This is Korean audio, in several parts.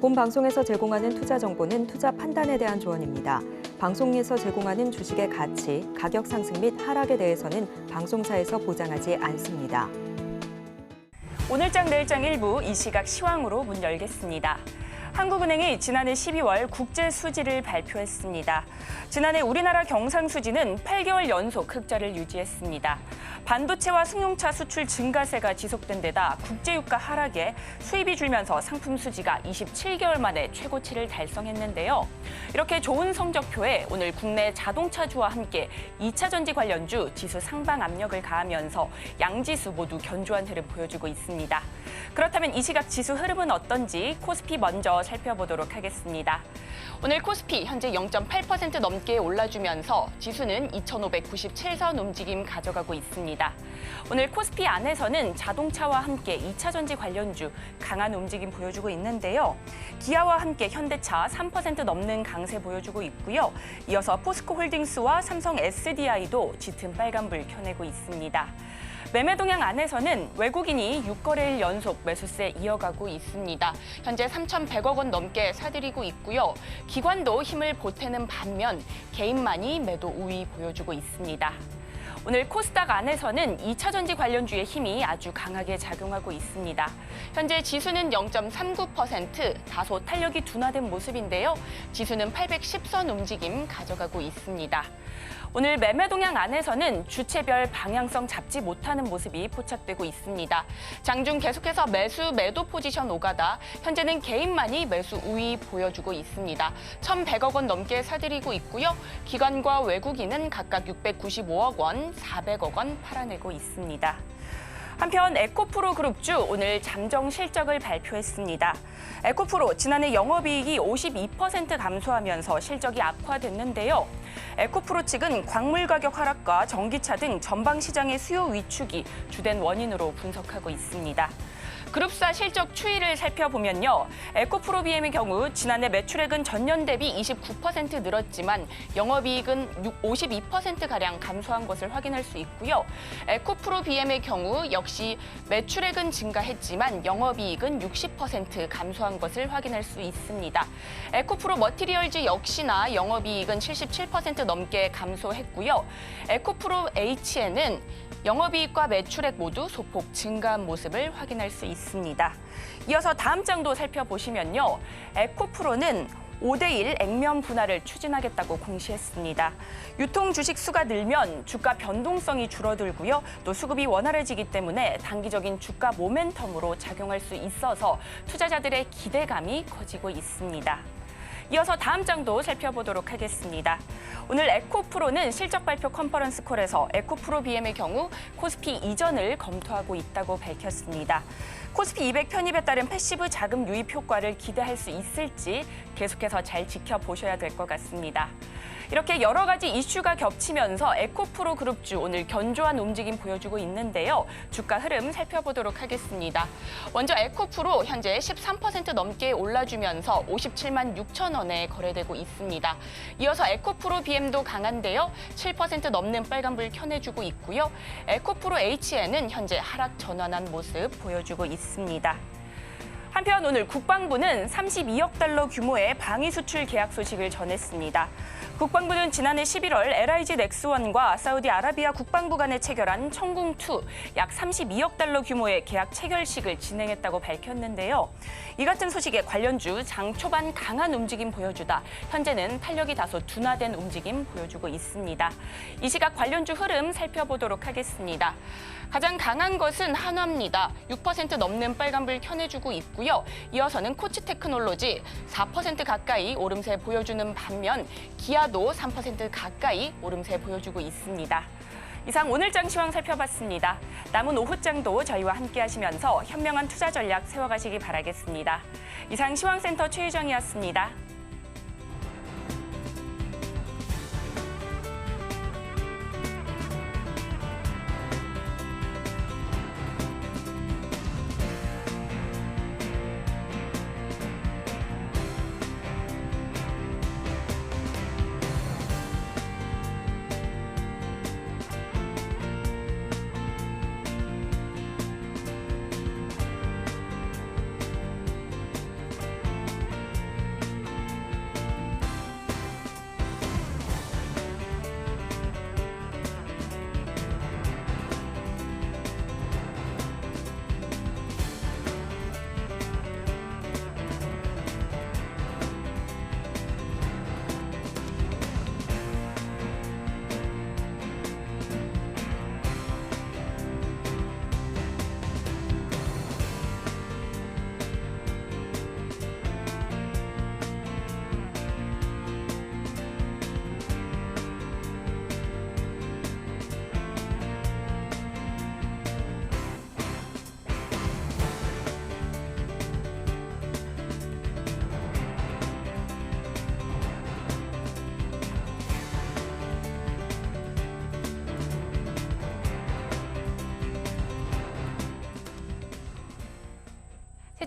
본 방송에서 제공하는 투자 정보는 투자 판단에 대한 조언입니다. 방송에서 제공하는 주식의 가치, 가격 상승 및 하락에 대해서는 방송사에서 보장하지 않습니다. 오늘장 내일장 일부 이 시각 시황으로 문 열겠습니다. 한국은행이 지난해 12월 국제 수지를 발표했습니다. 지난해 우리나라 경상 수지는 8개월 연속 흑자를 유지했습니다. 반도체와 승용차 수출 증가세가 지속된 데다 국제유가 하락에 수입이 줄면서 상품 수지가 27개월 만에 최고치를 달성했는데요. 이렇게 좋은 성적표에 오늘 국내 자동차주와 함께 2차 전지 관련주 지수 상방 압력을 가하면서 양지수 모두 견조한 흐름 보여주고 있습니다. 그렇다면 이 시각 지수 흐름은 어떤지 코스피 먼저 살펴보도록 하겠습니다. 오늘 코스피 현재 0.8% 넘게 올라주면서 지수는 2,597선 움직임 가져가고 있습니다. 오늘 코스피 안에서는 자동차와 함께 2차 전지 관련주 강한 움직임 보여주고 있는데요. 기아와 함께 현대차 3% 넘는 강세 보여주고 있고요. 이어서 포스코홀딩스와 삼성 SDI도 짙은 빨간불 켜내고 있습니다. 매매 동향 안에서는 외국인이 6거래일 연속 매수세 이어가고 있습니다. 현재 3,100억 원 넘게 사들이고 있고요. 기관도 힘을 보태는 반면 개인만이 매도 우위 보여주고 있습니다. 오늘 코스닥 안에서는 2차 전지 관련주의 힘이 아주 강하게 작용하고 있습니다. 현재 지수는 0.39%, 다소 탄력이 둔화된 모습인데요. 지수는 810선 움직임 가져가고 있습니다. 오늘 매매 동향 안에서는 주체별 방향성 잡지 못하는 모습이 포착되고 있습니다. 장중 계속해서 매도 포지션 오가다 현재는 개인만이 매수 우위 보여주고 있습니다. 1,100억 원 넘게 사들이고 있고요. 기관과 외국인은 각각 695억 원, 400억 원 팔아내고 있습니다. 한편 에코프로 그룹주 오늘 잠정 실적을 발표했습니다. 에코프로 지난해 영업이익이 52% 감소하면서 실적이 악화됐는데요. 에코프로 측은 광물 가격 하락과 전기차 등 전방 시장의 수요 위축이 주된 원인으로 분석하고 있습니다. 그룹사 실적 추이를 살펴보면요. 에코프로비엠의 경우 지난해 매출액은 전년 대비 29% 늘었지만 영업이익은 52%가량 감소한 것을 확인할 수 있고요. 에코프로비엠의 경우 역시 매출액은 증가했지만 영업이익은 60% 감소한 것을 확인할 수 있습니다. 에코프로 머티리얼즈 역시나 영업이익은 77% 넘게 감소했고요. 에코프로 H에는 영업이익과 매출액 모두 소폭 증가한 모습을 확인할 수 있습니다. 이어서 다음 장도 살펴보시면요. 에코프로는 5대1 액면 분할을 추진하겠다고 공시했습니다. 유통 주식 수가 늘면 주가 변동성이 줄어들고요. 또 수급이 원활해지기 때문에 단기적인 주가 모멘텀으로 작용할 수 있어서 투자자들의 기대감이 커지고 있습니다. 이어서 다음 장도 살펴보도록 하겠습니다. 오늘 에코프로는 실적 발표 컨퍼런스 콜에서 에코프로비엠의 경우 코스피 이전을 검토하고 있다고 밝혔습니다. 코스피 200 편입에 따른 패시브 자금 유입 효과를 기대할 수 있을지 계속해서 잘 지켜보셔야 될 것 같습니다. 이렇게 여러 가지 이슈가 겹치면서 에코프로 그룹주 오늘 견조한 움직임 보여주고 있는데요. 주가 흐름 살펴보도록 하겠습니다. 먼저 에코프로 현재 13% 넘게 올라주면서 57만 6천 원에 거래되고 있습니다. 이어서 에코프로 BM도 강한데요. 7% 넘는 빨간불 켜내주고 있고요. 에코프로 H에는 현재 하락 전환한 모습 보여주고 있습니다. 한편 오늘 국방부는 32억 달러 규모의 방위 수출 계약 소식을 전했습니다. 국방부는 지난해 11월 LIG 넥스원과 사우디아라비아 국방부 간에 체결한 청궁2 약 32억 달러 규모의 계약 체결식을 진행했다고 밝혔는데요. 이 같은 소식에 관련주 장 초반 강한 움직임 보여주다 현재는 탄력이 다소 둔화된 움직임 보여주고 있습니다. 이 시각 관련주 흐름 살펴보도록 하겠습니다. 가장 강한 것은 한화입니다. 6% 넘는 빨간불 켜내주고 있고요. 이어서는 코치테크놀로지 4% 가까이 오름세 보여주는 반면 기아도 3% 가까이 오름세 보여주고 있습니다. 이상 오늘장 시황 살펴봤습니다. 남은 오후장도 저희와 함께 하시면서 현명한 투자 전략 세워가시기 바라겠습니다. 이상 시황센터 최유정이었습니다.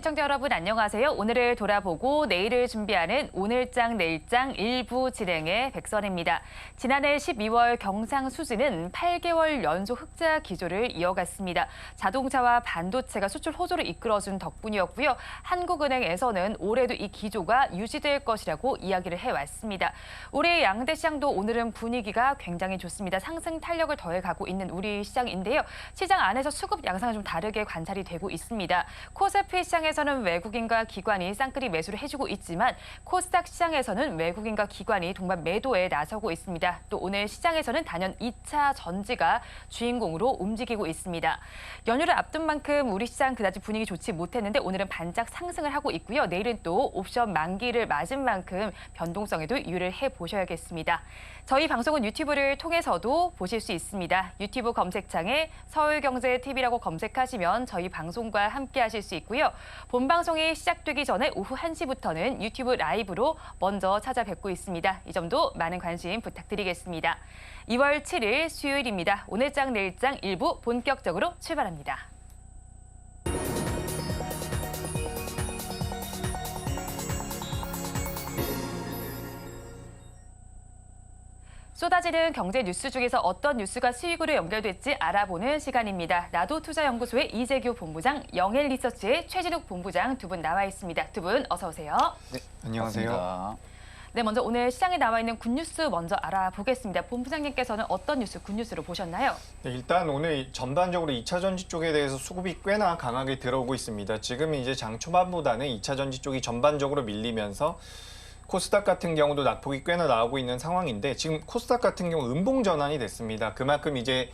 시청자 여러분 안녕하세요. 오늘을 돌아보고 내일을 준비하는 오늘장 내일장 일부 진행의 백선입니다. 지난해 12월 경상 수지는 8개월 연속 흑자 기조를 이어갔습니다. 자동차와 반도체가 수출 호조를 이끌어준 덕분이었고요. 한국은행에서는 올해도 이 기조가 유지될 것이라고 이야기를 해왔습니다. 올해 양대 시장도 오늘은 분위기가 굉장히 좋습니다. 상승 탄력을 더해가고 있는 우리 시장인데요. 시장 안에서 수급 양상은 좀 다르게 관찰이 되고 있습니다. 코스피 시장에서는 외국인과 기관이 쌍끌이 매수를 해주고 있지만 코스닥 시장에서는 외국인과 기관이 동반 매도에 나서고 있습니다. 또 오늘 시장에서는 단연 2차 전지가 주인공으로 움직이고 있습니다. 연휴를 앞둔 만큼 우리 시장 그다지 분위기 좋지 못했는데 오늘은 반짝 상승을 하고 있고요. 내일은 또 옵션 만기를 맞은 만큼 변동성에도 유의를 해보셔야겠습니다. 저희 방송은 유튜브를 통해서도 보실 수 있습니다. 유튜브 검색창에 서울경제TV라고 검색하시면 저희 방송과 함께 하실 수 있고요. 본 방송이 시작되기 전에 오후 1시부터는 유튜브 라이브로 먼저 찾아뵙고 있습니다. 이 점도 많은 관심 부탁드리겠습니다. 2월 7일 수요일입니다. 오늘장 내일장 일부 본격적으로 출발합니다. 쏟아지는 경제 뉴스 중에서 어떤 뉴스가 수익으로 연결될지 알아보는 시간입니다. 나도투자연구소의 이재규 본부장, 영헬리서치의 최진욱 본부장 두 분 나와 있습니다. 두 분 어서 오세요. 네, 안녕하세요. 반갑습니다. 네, 먼저 오늘 시장에 나와 있는 굿뉴스 먼저 알아보겠습니다. 본부장님께서는 어떤 뉴스, 굿뉴스로 보셨나요? 네, 일단 오늘 전반적으로 2차 전지 쪽에 대해서 수급이 꽤나 강하게 들어오고 있습니다. 지금 이제 장 초반보다는 2차 전지 쪽이 전반적으로 밀리면서 코스닥 같은 경우도 낙폭이 꽤나 나오고 있는 상황인데 지금 코스닥 같은 경우 음봉 전환이 됐습니다. 그만큼 이제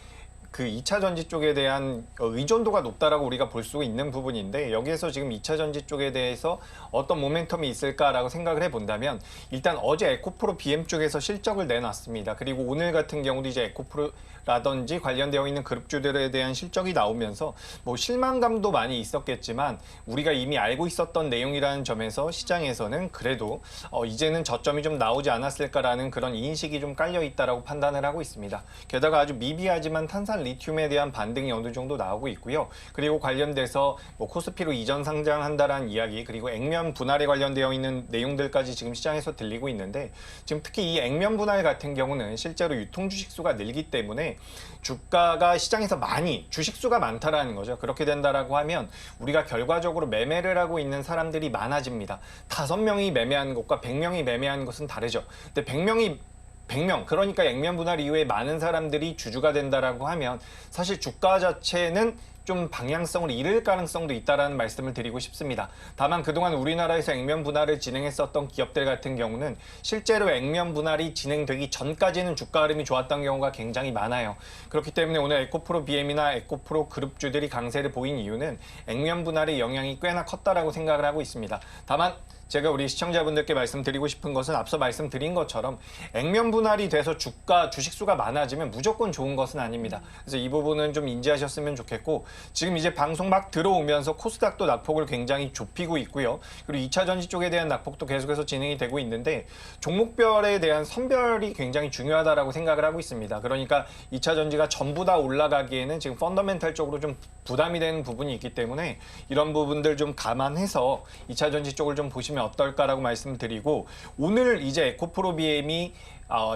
그 2차 전지 쪽에 대한 의존도가 높다라고 우리가 볼 수 있는 부분인데 여기에서 지금 2차 전지 쪽에 대해서 어떤 모멘텀이 있을까라고 생각을 해본다면 일단 어제 에코프로 BM 쪽에서 실적을 내놨습니다. 그리고 오늘 같은 경우도 이제 에코프로라든지 관련되어 있는 그룹주들에 대한 실적이 나오면서 뭐 실망감도 많이 있었겠지만 우리가 이미 알고 있었던 내용이라는 점에서 시장에서는 그래도 이제는 저점이 좀 나오지 않았을까라는 그런 인식이 좀 깔려 있다라고 판단을 하고 있습니다. 게다가 아주 미비하지만 탄산 리튬에 대한 반등이 어느 정도 나오고 있고요. 그리고 관련돼서 뭐 코스피로 이전 상장한다라는 이야기 그리고 액면 분할에 관련되어 있는 내용들까지 지금 시장에서 들리고 있는데 지금 특히 이 액면 분할 같은 경우는 실제로 유통 주식 수가 늘기 때문에 주가가 시장에서 많이 주식 수가 많다라는 거죠. 그렇게 된다라고 하면 우리가 결과적으로 매매를 하고 있는 사람들이 많아집니다. 5명이 매매하는 것과 100명이 매매하는 것은 다르죠. 근데 100명, 그러니까 액면 분할 이후에 많은 사람들이 주주가 된다라고 하면 사실 주가 자체는 좀 방향성을 잃을 가능성도 있다라는 말씀을 드리고 싶습니다. 다만 그동안 우리나라에서 액면 분할을 진행했었던 기업들 같은 경우는 실제로 액면 분할이 진행되기 전까지는 주가 흐름이 좋았던 경우가 굉장히 많아요. 그렇기 때문에 오늘 에코프로 BM이나 에코프로 그룹주들이 강세를 보인 이유는 액면 분할의 영향이 꽤나 컸다라고 생각을 하고 있습니다. 다만 제가 우리 시청자분들께 말씀드리고 싶은 것은 앞서 말씀드린 것처럼 액면 분할이 돼서 주식수가 많아지면 무조건 좋은 것은 아닙니다. 그래서 이 부분은 좀 인지하셨으면 좋겠고 지금 이제 방송 막 들어오면서 코스닥도 낙폭을 굉장히 좁히고 있고요. 그리고 2차 전지 쪽에 대한 낙폭도 계속해서 진행이 되고 있는데 종목별에 대한 선별이 굉장히 중요하다라고 생각을 하고 있습니다. 그러니까 2차 전지가 전부 다 올라가기에는 지금 펀더멘탈적으로 좀 부담이 되는 부분이 있기 때문에 이런 부분들 좀 감안해서 2차 전지 쪽을 좀 보시면 어떨까라고 말씀드리고 오늘 이제 에코프로 BM이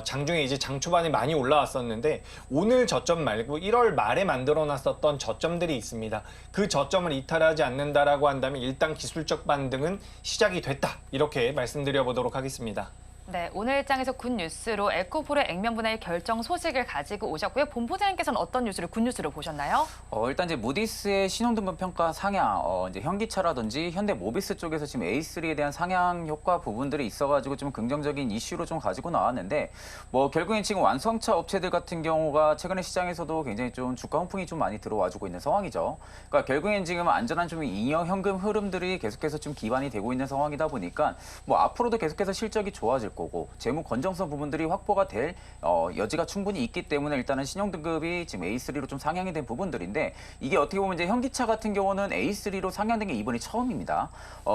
장중에 이제 장 초반에 많이 올라왔었는데 오늘 저점 말고 1월 말에 만들어놨었던 저점들이 있습니다. 그 저점을 이탈하지 않는다라고 한다면 일단 기술적 반등은 시작이 됐다. 이렇게 말씀드려보도록 하겠습니다. 네, 오늘 장에서 굿뉴스로 에코프로의 액면 분할 결정 소식을 가지고 오셨고요. 본부장님께서는 어떤 뉴스를 굿뉴스로 보셨나요? 일단 이제 무디스의 신용등급 평가 상향, 이제 현기차라든지 현대모비스 쪽에서 지금 A3에 대한 상향 효과 부분들이 있어가지고 좀 긍정적인 이슈로 좀 가지고 나왔는데, 뭐 결국엔 지금 완성차 업체들 같은 경우가 최근에 시장에서도 굉장히 좀 주가 훈풍이 좀 많이 들어와주고 있는 상황이죠. 그러니까 결국엔 지금 안전한 좀 잉여 현금 흐름들이 계속해서 좀 기반이 되고 있는 상황이다 보니까 뭐 앞으로도 계속해서 실적이 좋아질 될 거고 재무 건전성 부분들이 확보가 될 여지가 충분히 있기 때문에 일단은 신용등급이 지금 A3로 좀 상향이 된 부분들인데 이게 어떻게 보면 이제 현기차 같은 경우는 A3로 상향된 게 이번이 처음입니다.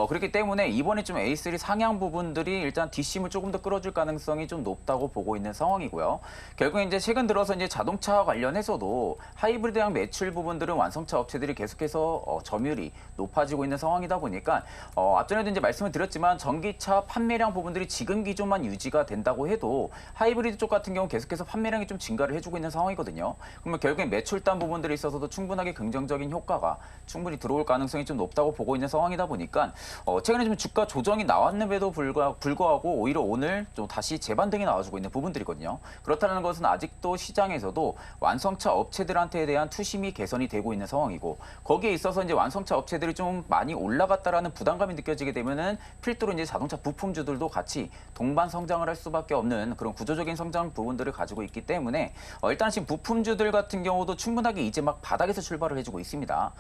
그렇기 때문에 이번에 좀 A3 상향 부분들이 일단 뒷심을 조금 더 끌어줄 가능성이 좀 높다고 보고 있는 상황이고요. 결국 이제 최근 들어서 이제 자동차 관련해서도 하이브리드형 매출 부분들은 완성차 업체들이 계속해서 점유율이 높아지고 있는 상황이다 보니까 앞전에도 이제 말씀을 드렸지만 전기차 판매량 부분들이 지금 기조만 유지가 된다고 해도 하이브리드 쪽 같은 경우 계속해서 판매량이 좀 증가를 해주고 있는 상황이거든요. 그러면 결국엔 매출단 부분들에 있어서도 충분하게 긍정적인 효과가 충분히 들어올 가능성이 좀 높다고 보고 있는 상황이다 보니까 최근에 좀 주가 조정이 나왔는데도 불구하고 오히려 오늘 좀 다시 재반등이 나와주고 있는 부분들이거든요. 그렇다는 것은 아직도 시장에서도 완성차 업체들한테 대한 투심이 개선이 되고 있는 상황이고 거기에 있어서 이제 완성차 업체들이 좀 많이 올라갔다라는 부담감이 느껴지게 되면은 필두로 이제 자동차 부품주들도 같이 동반 성장을 할 수밖에 없는 그런 구조적인 성장 부분들을 가지고 있기 때문에 일단 지금 부품주들 같은 경우도 충분하게 이제 막 바닥에서 출발을 해주고 있습니다.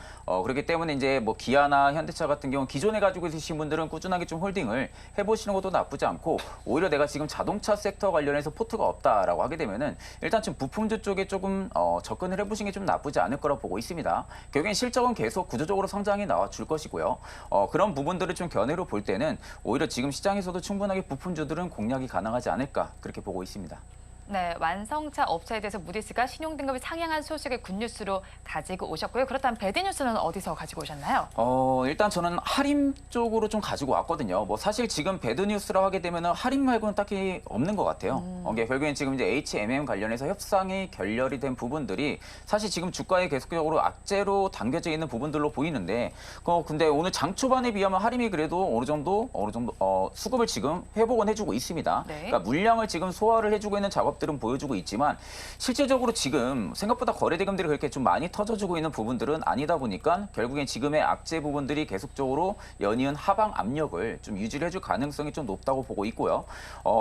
그렇기 때문에 이제 뭐 기아나 현대차 같은 경우 기존에 가지고 있으신 분들은 꾸준하게 좀 홀딩을 해보시는 것도 나쁘지 않고 오히려 내가 지금 자동차 섹터 관련해서 포트가 없다라고 하게 되면은 일단 지금 부품주 쪽에 조금 접근을 해보시는 게 좀 나쁘지 않을 거라고 보고 있습니다. 결국엔 실적은 계속 구조적으로 성장이 나와줄 것이고요. 그런 부분들을 좀 견해로 볼 때는 오히려 지금 시장에서도 충분하게 부품주들은 공략이 가능하지 않을까 그렇게 보고 있습니다. 네, 완성차 업체에 대해서 무디스가 신용등급이 상향한 소식을 굿뉴스로 가지고 오셨고요. 그렇다면 배드뉴스는 어디서 가지고 오셨나요? 일단 저는 할인 쪽으로 좀 가지고 왔거든요. 뭐 사실 지금 배드뉴스라고 하게 되면은 할인 말고는 딱히 없는 것 같아요. 결국엔 지금 이제 H&M 관련해서 협상이 결렬이 된 부분들이 사실 지금 주가에 계속적으로 악재로 담겨져 있는 부분들로 보이는데, 근데 오늘 장 초반에 비하면 할인이 그래도 어느 정도 수급을 지금 회복은 해주고 있습니다. 네. 그러니까 물량을 지금 소화를 해주고 있는 작업들은 보여주고 있지만 실질적으로 지금 생각보다 거래 대금들이 그렇게 좀 많이 터져주고 있는 부분들은 아니다 보니까 결국엔 지금의 악재 부분들이 계속적으로 연이은 하방 압력을 좀 유지를 해줄 가능성이 좀 높다고 보고 있고요.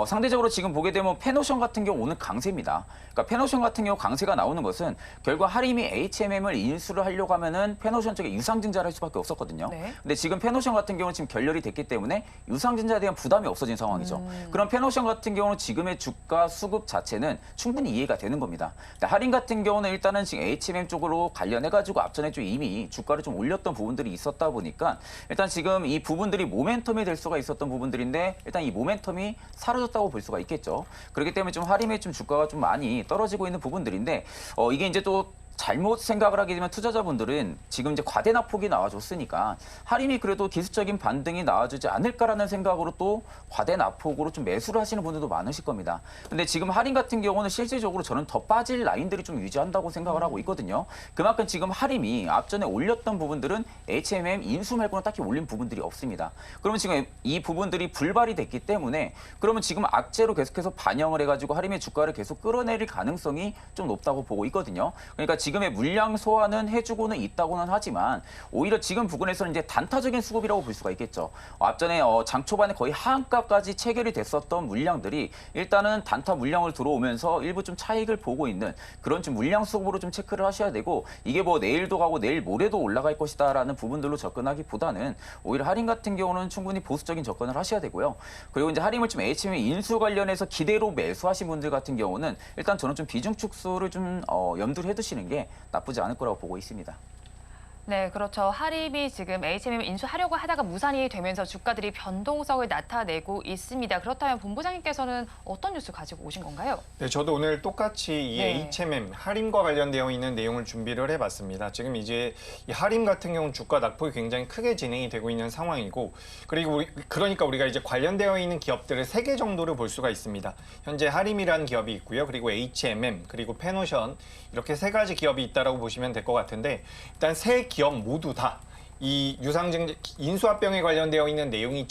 상대적으로 지금 보게 되면 페노션 같은 경우 오늘 강세입니다. 그러니까 페노션 같은 경우 강세가 나오는 것은 결국 하림이 H&M을 인수를 하려고 하면은 페노션 쪽에 유상증자를 할 수밖에 없었거든요. 네. 근데 지금 페노션 같은 경우는 지금 결렬이 됐기 때문에 유상증자에 대한 부담이 없어진 상황이죠. 그럼 페노션 같은 경우는 지금의 주가 수급 자체는 충분히 이해가 되는 겁니다. 근데 할인 같은 경우는 일단은 지금 H&M 쪽으로 관련해가지고 앞전에 좀 이미 주가를 좀 올렸던 부분들이 있었다 보니까 일단 지금 이 부분들이 모멘텀이 될 수가 있었던 부분들인데 일단 이 모멘텀이 사라졌다고 볼 수가 있겠죠. 그렇기 때문에 좀 할인의 좀 주가가 좀 많이 떨어지고 있는 부분들인데 이게 이제 또 잘못 생각을 하게 되면 투자자분들은 지금 이제 과대 낙폭이 나와줬으니까 할인이 그래도 기술적인 반등이 나와주지 않을까라는 생각으로 또 과대 낙폭으로 좀 매수를 하시는 분들도 많으실 겁니다. 근데 지금 할인 같은 경우는 실질적으로 저는 더 빠질 라인들이 좀 유지한다고 생각을 하고 있거든요. 그만큼 지금 할인이 앞전에 올렸던 부분들은 H&M 인수 말고는 딱히 올린 부분들이 없습니다. 그러면 지금 이 부분들이 불발이 됐기 때문에 그러면 지금 악재로 계속해서 반영을 해가지고 할인의 주가를 계속 끌어내릴 가능성이 좀 높다고 보고 있거든요. 그러니까 지금의 물량 소화는 해주고는 있다고는 하지만 오히려 지금 부분에서는 이제 단타적인 수급이라고 볼 수가 있겠죠. 앞전에 장 초반에 거의 하한가까지 체결이 됐었던 물량들이 일단은 단타 물량을 들어오면서 일부 좀 차익을 보고 있는 그런 좀 물량 수급으로 좀 체크를 하셔야 되고 이게 뭐 내일도 가고 내일 모레도 올라갈 것이다라는 부분들로 접근하기보다는 오히려 할인 같은 경우는 충분히 보수적인 접근을 하셔야 되고요. 그리고 이제 할인을 좀 H&M 인수 관련해서 기대로 매수하신 분들 같은 경우는 일단 저는 좀 비중 축소를 좀 염두를 해두시는 게 나쁘지 않을 거라고 보고 있습니다. 네, 그렇죠. 하림이 지금 H&M 인수하려고 하다가 무산이 되면서 주가들이 변동성을 나타내고 있습니다. 그렇다면 본부장님께서는 어떤 뉴스 가지고 오신 건가요? 네, 저도 오늘 똑같이 이 네. H&M 할인과 관련되어 있는 내용을 준비를 해봤습니다. 지금 이제 이 할인 같은 경우는 주가 낙폭이 굉장히 크게 진행이 되고 있는 상황이고, 그리고 그러니까 우리가 이제 관련되어 있는 기업들을 3개 정도를 볼 수가 있습니다. 현재 할인이라는 기업이 있고요, 그리고 H&M, 그리고 페노션 이렇게 3가지 기업이 있다라고 보시면 될 것 같은데 일단 세 기업 모두 다 이 유상증자 인수합병에 관련되어 있는 내용이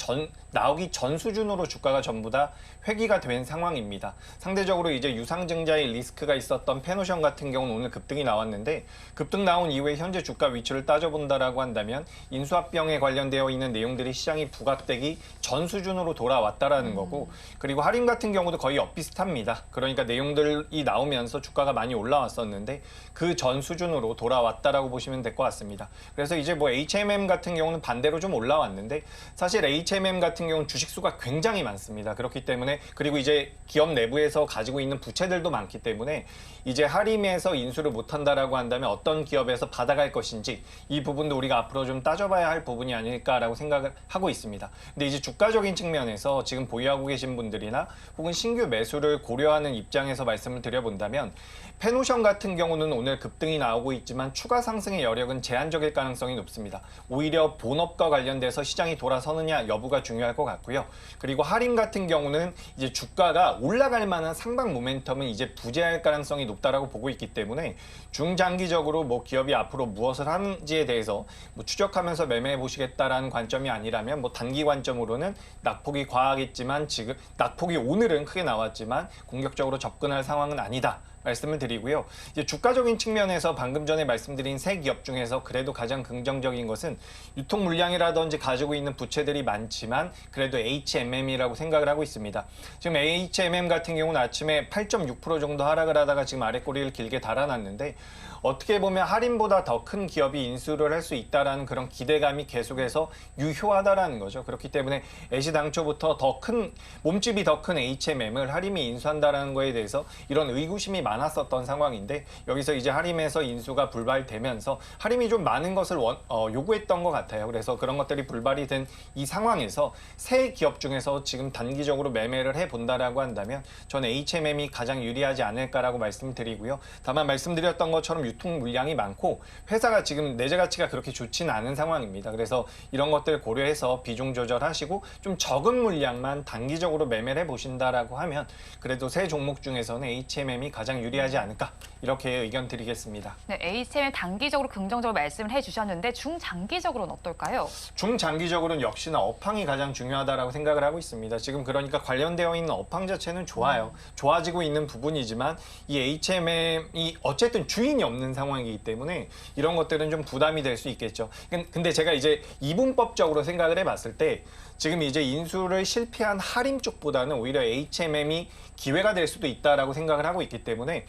나오기 전 수준으로 주가가 전부 다 회귀가 된 상황입니다. 상대적으로 이제 유상증자의 리스크가 있었던 페노션 같은 경우는 오늘 급등이 나왔는데 급등 나온 이후에 현재 주가 위치를 따져본다라고 한다면 인수합병에 관련되어 있는 내용들이 시장이 부각되기 전 수준으로 돌아왔다라는 거고, 그리고 할인 같은 경우도 거의 엇비슷합니다. 그러니까 내용들이 나오면서 주가가 많이 올라왔었는데 그 전 수준으로 돌아왔다라고 보시면 될 것 같습니다. 그래서 이제 뭐 H&M 같은 경우는 반대로 좀 올라왔는데 사실 H&M 같은 같은 경우는 주식수가 굉장히 많습니다. 그렇기 때문에 그리고 이제 기업 내부에서 가지고 있는 부채들도 많기 때문에 이제 하림에서 인수를 못한다라고 한다면 어떤 기업에서 받아갈 것인지 이 부분도 우리가 앞으로 좀 따져봐야 할 부분이 아닐까라고 생각을 하고 있습니다. 근데 이제 주가적인 측면에서 지금 보유하고 계신 분들이나 혹은 신규 매수를 고려하는 입장에서 말씀을 드려본다면 페노션 같은 경우는 오늘 급등이 나오고 있지만 추가 상승의 여력은 제한적일 가능성이 높습니다. 오히려 본업과 관련돼서 시장이 돌아서느냐 여부가 중요할 것 같고요. 그리고 하림 같은 경우는 이제 주가가 올라갈 만한 상방 모멘텀은 이제 부재할 가능성이 높다라고 보고 있기 때문에 중장기적으로 뭐 기업이 앞으로 무엇을 하는지에 대해서 뭐 추적하면서 매매해 보시겠다라는 관점이 아니라면 뭐 단기 관점으로는 낙폭이 과하겠지만 지금 낙폭이 오늘은 크게 나왔지만 공격적으로 접근할 상황은 아니다. 말씀을 드리고요. 이제 주가적인 측면에서 방금 전에 말씀드린 세 기업 중에서 그래도 가장 긍정적인 것은 유통 물량이라든지 가지고 있는 부채들이 많지만 그래도 HMM이라고 생각을 하고 있습니다. 지금 HMM 같은 경우는 아침에 8.6% 정도 하락을 하다가 지금 아랫꼬리를 길게 달아났는데 어떻게 보면 할인보다 더 큰 기업이 인수를 할 수 있다라는 그런 기대감이 계속해서 유효하다라는 거죠. 그렇기 때문에 애시당초부터 더 큰 몸집이 더 큰 HMM을 할인이 인수한다라는 거에 대해서 이런 의구심이 많았었던 상황인데 여기서 이제 할인에서 인수가 불발되면서 할인이 좀 많은 것을 요구했던 것 같아요. 그래서 그런 것들이 불발이 된 이 상황에서 새 기업 중에서 지금 단기적으로 매매를 해본다라고 한다면 저는 HMM이 가장 유리하지 않을까라고 말씀드리고요. 다만 말씀드렸던 것처럼 유통 물량이 많고 회사가 지금 내재 가치가 그렇게 좋지는 않은 상황입니다. 그래서 이런 것들 고려해서 비중 조절하시고 좀 적은 물량만 단기적으로 매매를 해보신다라고 하면 그래도 세 종목 중에서는 HMM이 가장 유리하지 않을까 이렇게 의견 드리겠습니다. 네, HMM 단기적으로 긍정적으로 말씀을 해주셨는데 중장기적으로는 어떨까요? 중장기적으로는 역시나 업황이 가장 중요하다라고 생각을 하고 있습니다. 지금 그러니까 관련되어 있는 업황 자체는 좋아요. 좋아지고 있는 부분이지만 이 HMM이 어쨌든 주인이 없는 상황이기 때문에 이런 것들은 좀 부담이 될 수 있겠죠. 근데 제가 이제 이분법적으로 생각을 해봤을 때 지금 이제 인수를 실패한 하림 쪽보다는 오히려 HMM이 기회가 될 수도 있다라고 생각을 하고 있기 때문에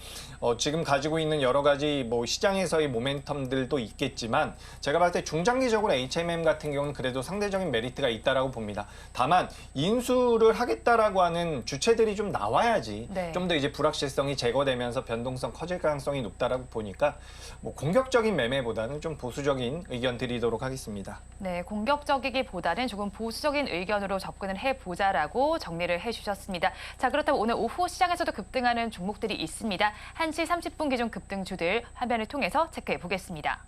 지금 가지고 있는 여러 가지 뭐 시장에서의 모멘텀들도 있겠지만 제가 봤을 때 중장기적으로 HMM 같은 경우는 그래도 상대적인 메리트가 있다라고 봅니다. 다만 인수를 하겠다라고 하는 주체들이 좀 나와야지 네. 좀 더 이제 불확실성이 제거되면서 변동성 커질 가능성이 높다라고 보니까 뭐 공격적인 매매보다는 좀 보수적인 의견 드리도록 하겠습니다. 네, 공격적이기보다는 조금 보수적인 의견으로 접근을 해보자라고 정리를 해주셨습니다. 자, 그렇다면 오늘 오후 시장에서도 급등하는 종목들이 있습니다. 1시 30분 기준 급등주들 화면을 통해서 체크해 보겠습니다.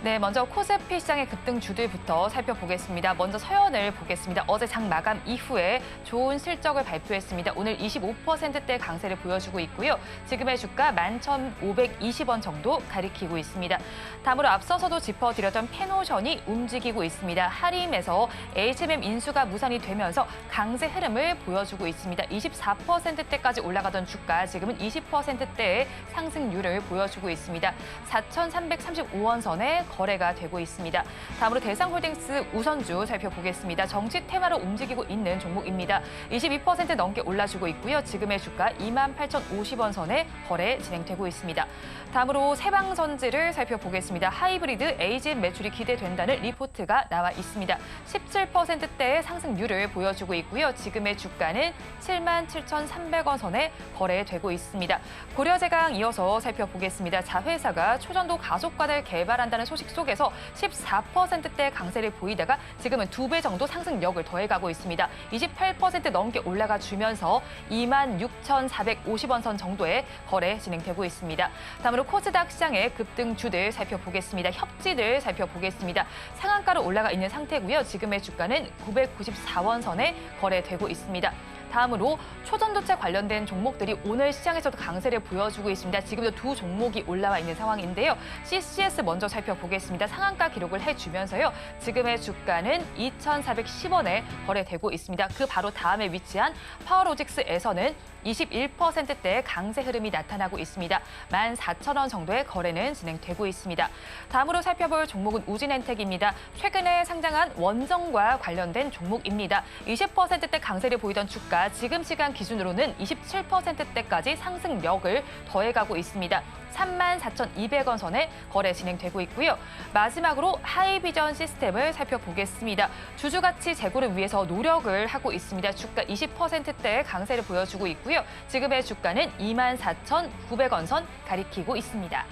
네, 먼저 코스피 시장의 급등주들부터 살펴보겠습니다. 먼저 서현을 보겠습니다. 어제 장 마감 이후에 좋은 실적을 발표했습니다. 오늘 25%대 강세를 보여주고 있고요. 지금의 주가 11,520원 정도 가리키고 있습니다. 다음으로 앞서서도 짚어드렸던 페노션이 움직이고 있습니다. 하림에서 HMM 인수가 무산이 되면서 강세 흐름을 보여주고 있습니다. 24%대까지 올라가던 주가 지금은 20%대의 상승률을 보여주고 있습니다. 4,335원 선에 거래가 되고 있습니다. 다음으로 대상홀딩스 우선주 살펴보겠습니다. 정치 테마로 움직이고 있는 종목입니다. 22% 넘게 올라주고 있고요. 지금의 주가 28,050원 선에 거래 진행되고 있습니다. 다음으로 세방전지를 살펴보겠습니다. 하이브리드 AGM 매출이 기대된다는 리포트가 나와 있습니다. 17%대의 상승률을 보여주고 있고요. 지금의 주가는 77,300원 선에 거래되고 있습니다. 고려제강 이어서 살펴보겠습니다. 자회사가 초전도 가속화를 개발한다는 소식 속에서 14%대 강세를 보이다가 지금은 2배 정도 상승력을 더해가고 있습니다. 28% 넘게 올라가 주면서 26,450원 선 정도의 거래 진행되고 있습니다. 다음으로 코스닥 시장의 급등주들 살펴보겠습니다. 협지들 살펴보겠습니다. 상한가로 올라가 있는 상태고요. 지금의 주가는 994원 선에 거래되고 있습니다. 다음으로 초전도체 관련된 종목들이 오늘 시장에서도 강세를 보여주고 있습니다. 지금도 두 종목이 올라와 있는 상황인데요. CCS 먼저 살펴보겠습니다. 상한가 기록을 해주면서요. 지금의 주가는 2,410원에 거래되고 있습니다. 그 바로 다음에 위치한 파워로직스에서는 21%대의 강세 흐름이 나타나고 있습니다. 14,000원 정도의 거래는 진행되고 있습니다. 다음으로 살펴볼 종목은 우진엔텍입니다. 최근에 상장한 원정과 관련된 종목입니다. 20%대 강세를 보이던 주가 주가 지금 시간 기준으로는 27%대까지 상승력을 더해가고 있습니다. 34,200원 선에 거래 진행되고 있고요. 마지막으로 하이비전 시스템을 살펴보겠습니다. 주주가치 제고를 위해서 노력을 하고 있습니다. 주가 20%대의 강세를 보여주고 있고요. 지금의 주가는 24,900원 선 가리키고 있습니다.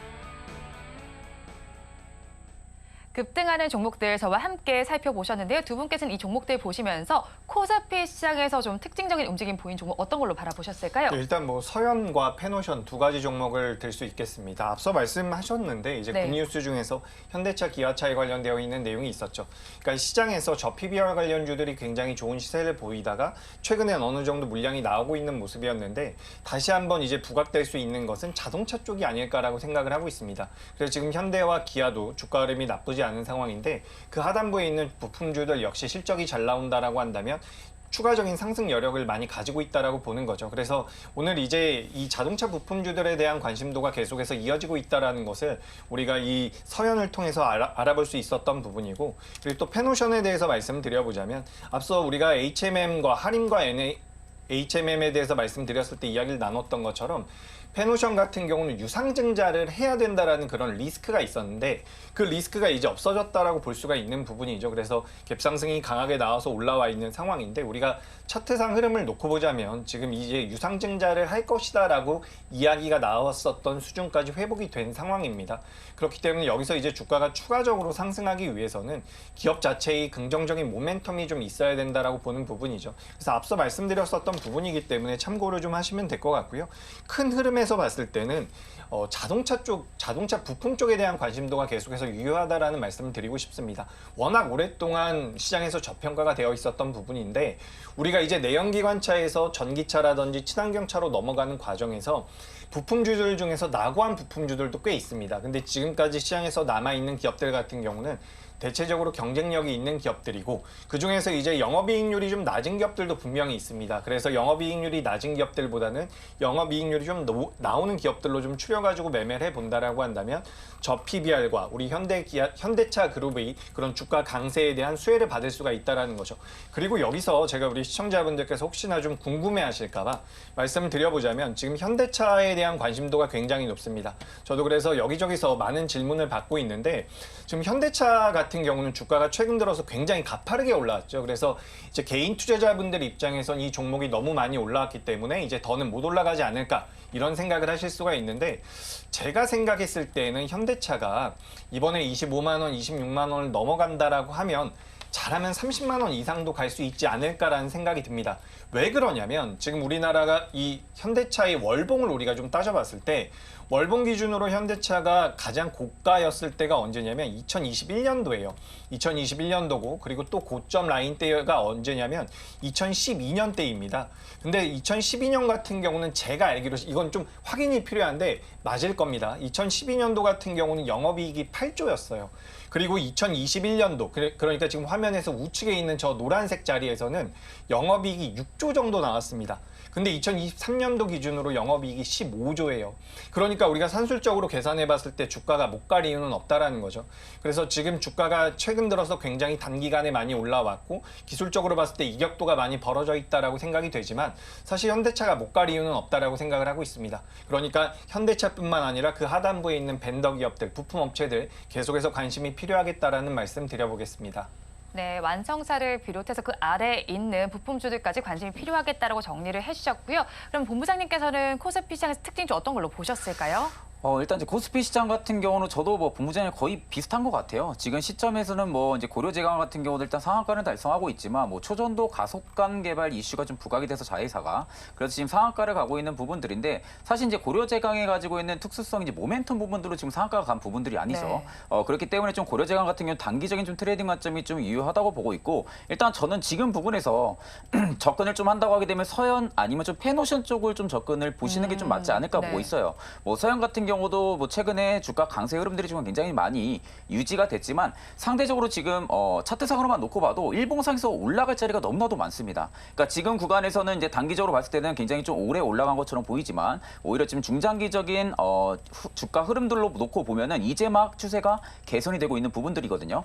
급등하는 종목들 저와 함께 살펴보셨는데요. 두 분께서는 이 종목들 보시면서 코스피 시장에서 좀 특징적인 움직임 보인 종목 어떤 걸로 바라보셨을까요? 일단 뭐 서현과 페노션 두 가지 종목을 들 수 있겠습니다. 앞서 말씀하셨는데 이제 네. 굿뉴스 중에서 현대차, 기아차에 관련되어 있는 내용이 있었죠. 그러니까 시장에서 저 PBR 관련주들이 굉장히 좋은 시세를 보이다가 최근엔 어느 정도 물량이 나오고 있는 모습이었는데 다시 한번 이제 부각될 수 있는 것은 자동차 쪽이 아닐까라고 생각을 하고 있습니다. 그래서 지금 현대와 기아도 주가 흐름이 나쁘지 않은 상황인데 그 하단부에 있는 부품주들 역시 실적이 잘 나온다라고 한다면 추가적인 상승 여력을 많이 가지고 있다라고 보는 거죠. 그래서 오늘 이제 이 자동차 부품주들에 대한 관심도가 계속해서 이어지고 있다라는 것을 우리가 이 서현을 통해서 알아볼 수 있었던 부분이고, 그리고 또 페노션에 대해서 말씀드려보자면 앞서 우리가 HMM과 하림과 HMM에 대해서 말씀드렸을 때 이야기를 나눴던 것처럼 페노션 같은 경우는 유상증자를 해야 된다라는 그런 리스크가 있었는데 그 리스크가 이제 없어졌다라고 볼 수가 있는 부분이죠. 그래서 갭상승이 강하게 나와서 올라와 있는 상황인데 우리가 차트상 흐름을 놓고 보자면 지금 이제 유상증자를 할 것이다라고 이야기가 나왔었던 수준까지 회복이 된 상황입니다. 그렇기 때문에 여기서 이제 주가가 추가적으로 상승하기 위해서는 기업 자체의 긍정적인 모멘텀이 좀 있어야 된다라고 보는 부분이죠. 그래서 앞서 말씀드렸었던 부분이기 때문에 참고를 좀 하시면 될 것 같고요. 큰 흐름에서 봤을 때는 자동차 부품 쪽에 대한 관심도가 계속해서 유효하다라는 말씀을 드리고 싶습니다. 워낙 오랫동안 시장에서 저평가가 되어 있었던 부분인데 우리가 이제 내연기관차에서 전기차라든지 친환경차로 넘어가는 과정에서 부품주들 중에서 낙후한 부품주들도 꽤 있습니다. 근데 지금까지 시장에서 남아있는 기업들 같은 경우는 대체적으로 경쟁력이 있는 기업들이고 그중에서 이제 영업이익률이 좀 낮은 기업들도 분명히 있습니다. 그래서 영업이익률이 낮은 기업들보다는 영업이익률이 좀 나오는 기업들로 좀 추려가지고 매매를 해본다라고 한다면 저 PBR과 우리 현대차 그룹의 그런 주가 강세에 대한 수혜를 받을 수가 있다는 거죠. 그리고 여기서 제가 우리 시청자분들께서 혹시나 좀 궁금해하실까봐 말씀을 드려보자면 지금 현대차에 대한 관심도가 굉장히 높습니다. 저도 그래서 여기저기서 많은 질문을 받고 있는데 지금 현대차 같은 경우는 주가가 최근 들어서 굉장히 가파르게 올라왔죠. 그래서 이제 개인 투자자분들 입장에선 이 종목이 너무 많이 올라왔기 때문에 이제 더는 못 올라가지 않을까 이런 생각을 하실 수가 있는데 제가 생각했을 때는 현대차가 이번에 25만 원, 26만 원을 넘어간다라고 하면 잘하면 30만 원 이상도 갈 수 있지 않을까라는 생각이 듭니다. 왜 그러냐면 지금 우리나라가 이 현대차의 월봉을 우리가 좀 따져봤을 때 월봉 기준으로 현대차가 가장 고가였을 때가 언제냐면 2021년도예요. 2021년도고 그리고 또 고점 라인대가 언제냐면 2012년대입니다. 근데 2012년 같은 경우는 제가 알기로 이건 좀 확인이 필요한데 맞을 겁니다. 2012년도 같은 경우는 영업이익이 8조였어요. 그리고 2021년도 그러니까 지금 화면에서 우측에 있는 저 노란색 자리에서는 영업이익이 6조 정도 나왔습니다. 근데 2023년도 기준으로 영업이익이 15조예요. 그러니까 우리가 산술적으로 계산해 봤을 때 주가가 못 갈 이유는 없다라는 거죠. 그래서 지금 주가가 최근 들어서 굉장히 단기간에 많이 올라왔고 기술적으로 봤을 때 이격도가 많이 벌어져 있다라고 생각이 되지만 사실 현대차가 못 갈 이유는 없다라고 생각을 하고 있습니다. 그러니까 현대차뿐만 아니라 그 하단부에 있는 벤더 기업들, 부품 업체들 계속해서 관심이 필요하겠다라는 말씀 드려보겠습니다. 네, 완성차를 비롯해서 그 아래에 있는 부품주들까지 관심이 필요하겠다라고 정리를 해주셨고요. 그럼 본부장님께서는 코스피 시장에서 특징 좀 어떤 걸로 보셨을까요? 일단 이제 코스피 시장 같은 경우는 저도 뭐 본부장님 거의 비슷한 것 같아요. 지금 시점에서는 뭐 이제 고려제강 같은 경우도 일단 상한가는 달성하고 있지만 뭐 초전도 가속관 개발 이슈가 좀 부각이 돼서 자회사가 그래서 지금 상한가를 가고 있는 부분들인데 사실 이제 고려제강이 가지고 있는 특수성 이제 모멘텀 부분들로 지금 상한가가 간 부분들이 아니죠. 네. 그렇기 때문에 좀 고려제강 같은 경우 단기적인 좀 트레이딩 관점이 좀 유효하다고 보고 있고 일단 저는 지금 부분에서 접근을 좀 한다고 하게 되면 서현 아니면 좀 페노션 쪽을 좀 접근을 보시는 게 좀 맞지 않을까 보고 있어요. 뭐 서현 같은 경우도 뭐 최근에 주가 강세 흐름들이 지금 굉장히 많이 유지가 됐지만 상대적으로 지금 차트상으로만 놓고 봐도 일봉상에서 올라갈 자리가 너무나도 많습니다. 그러니까 지금 구간에서는 이제 단기적으로 봤을 때는 굉장히 좀 오래 올라간 것처럼 보이지만 오히려 지금 중장기적인 주가 흐름들로 놓고 보면은 이제 막 추세가 개선이 되고 있는 부분들이거든요.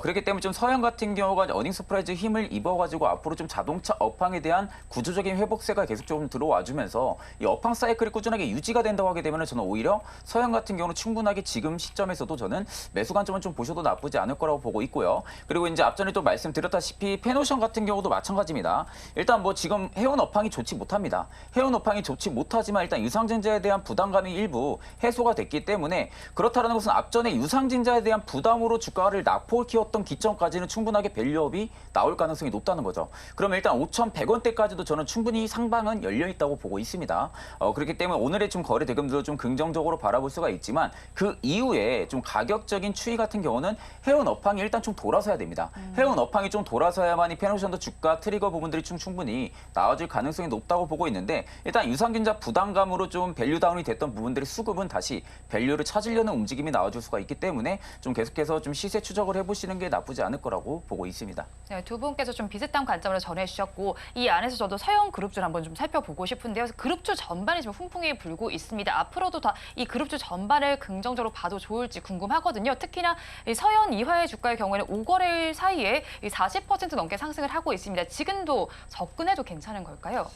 그렇기 때문에 좀 서양 같은 경우가 어닝 서프라이즈 힘을 입어가지고 앞으로 좀 자동차 업황에 대한 구조적인 회복세가 계속 좀 들어와주면서 이 업황 사이클이 꾸준하게 유지가 된다고 하게 되면 저는 오히려 서양 같은 경우는 충분하게 지금 시점에서도 저는 매수 관점은 좀 보셔도 나쁘지 않을 거라고 보고 있고요. 그리고 이제 앞전에 또 말씀드렸다시피 페노션 같은 경우도 마찬가지입니다. 일단 뭐 지금 해운 업황이 좋지 못합니다. 해운 업황이 좋지 못하지만 일단 유상증자에 대한 부담감이 일부 해소가 됐기 때문에 그렇다는 것은 앞전에 유상증자에 대한 부담으로 주가를 낙폭을 키웠던 기점까지는 충분하게 밸류업이 나올 가능성이 높다는 거죠. 그러면 일단 5,100원대까지도 저는 충분히 상방은 열려 있다고 보고 있습니다. 그렇기 때문에 오늘의 좀 거래 대금도 좀 긍정적으로 바라볼 수가 있지만 그 이후에 좀 가격적인 추이 같은 경우는 해운 업황이 일단 좀 돌아서야 됩니다. 해운 업황이 좀 돌아서야만 이 페노션도 주가 트리거 부분들이 좀 충분히 나와줄 가능성이 높다고 보고 있는데 일단 유상증자 부담감으로 좀 밸류 다운이 됐던 부분들의 수급은 다시 밸류를 찾으려는 움직임이 나와줄 수가 있기 때문에 좀 계속해서 좀 시세 추적을 해보시는 게 나쁘지 않을 거라고 보고 있습니다. 네, 두 분께서 좀 비슷한 관점으로 전해주셨고 이 안에서 저도 서영 그룹주를 한번 좀 살펴보고 싶은데요. 그룹주 전반이 지금 훈풍이 불고 있습니다. 앞으로도 다 이 그룹주 전반을 긍정적으로 봐도 좋을지 궁금하거든요. 특히나 이 서현 이화의 주가의 경우에는 5거래일 사이에 40% 넘게 상승을 하고 있습니다. 지금도 접근해도 괜찮은 걸까요?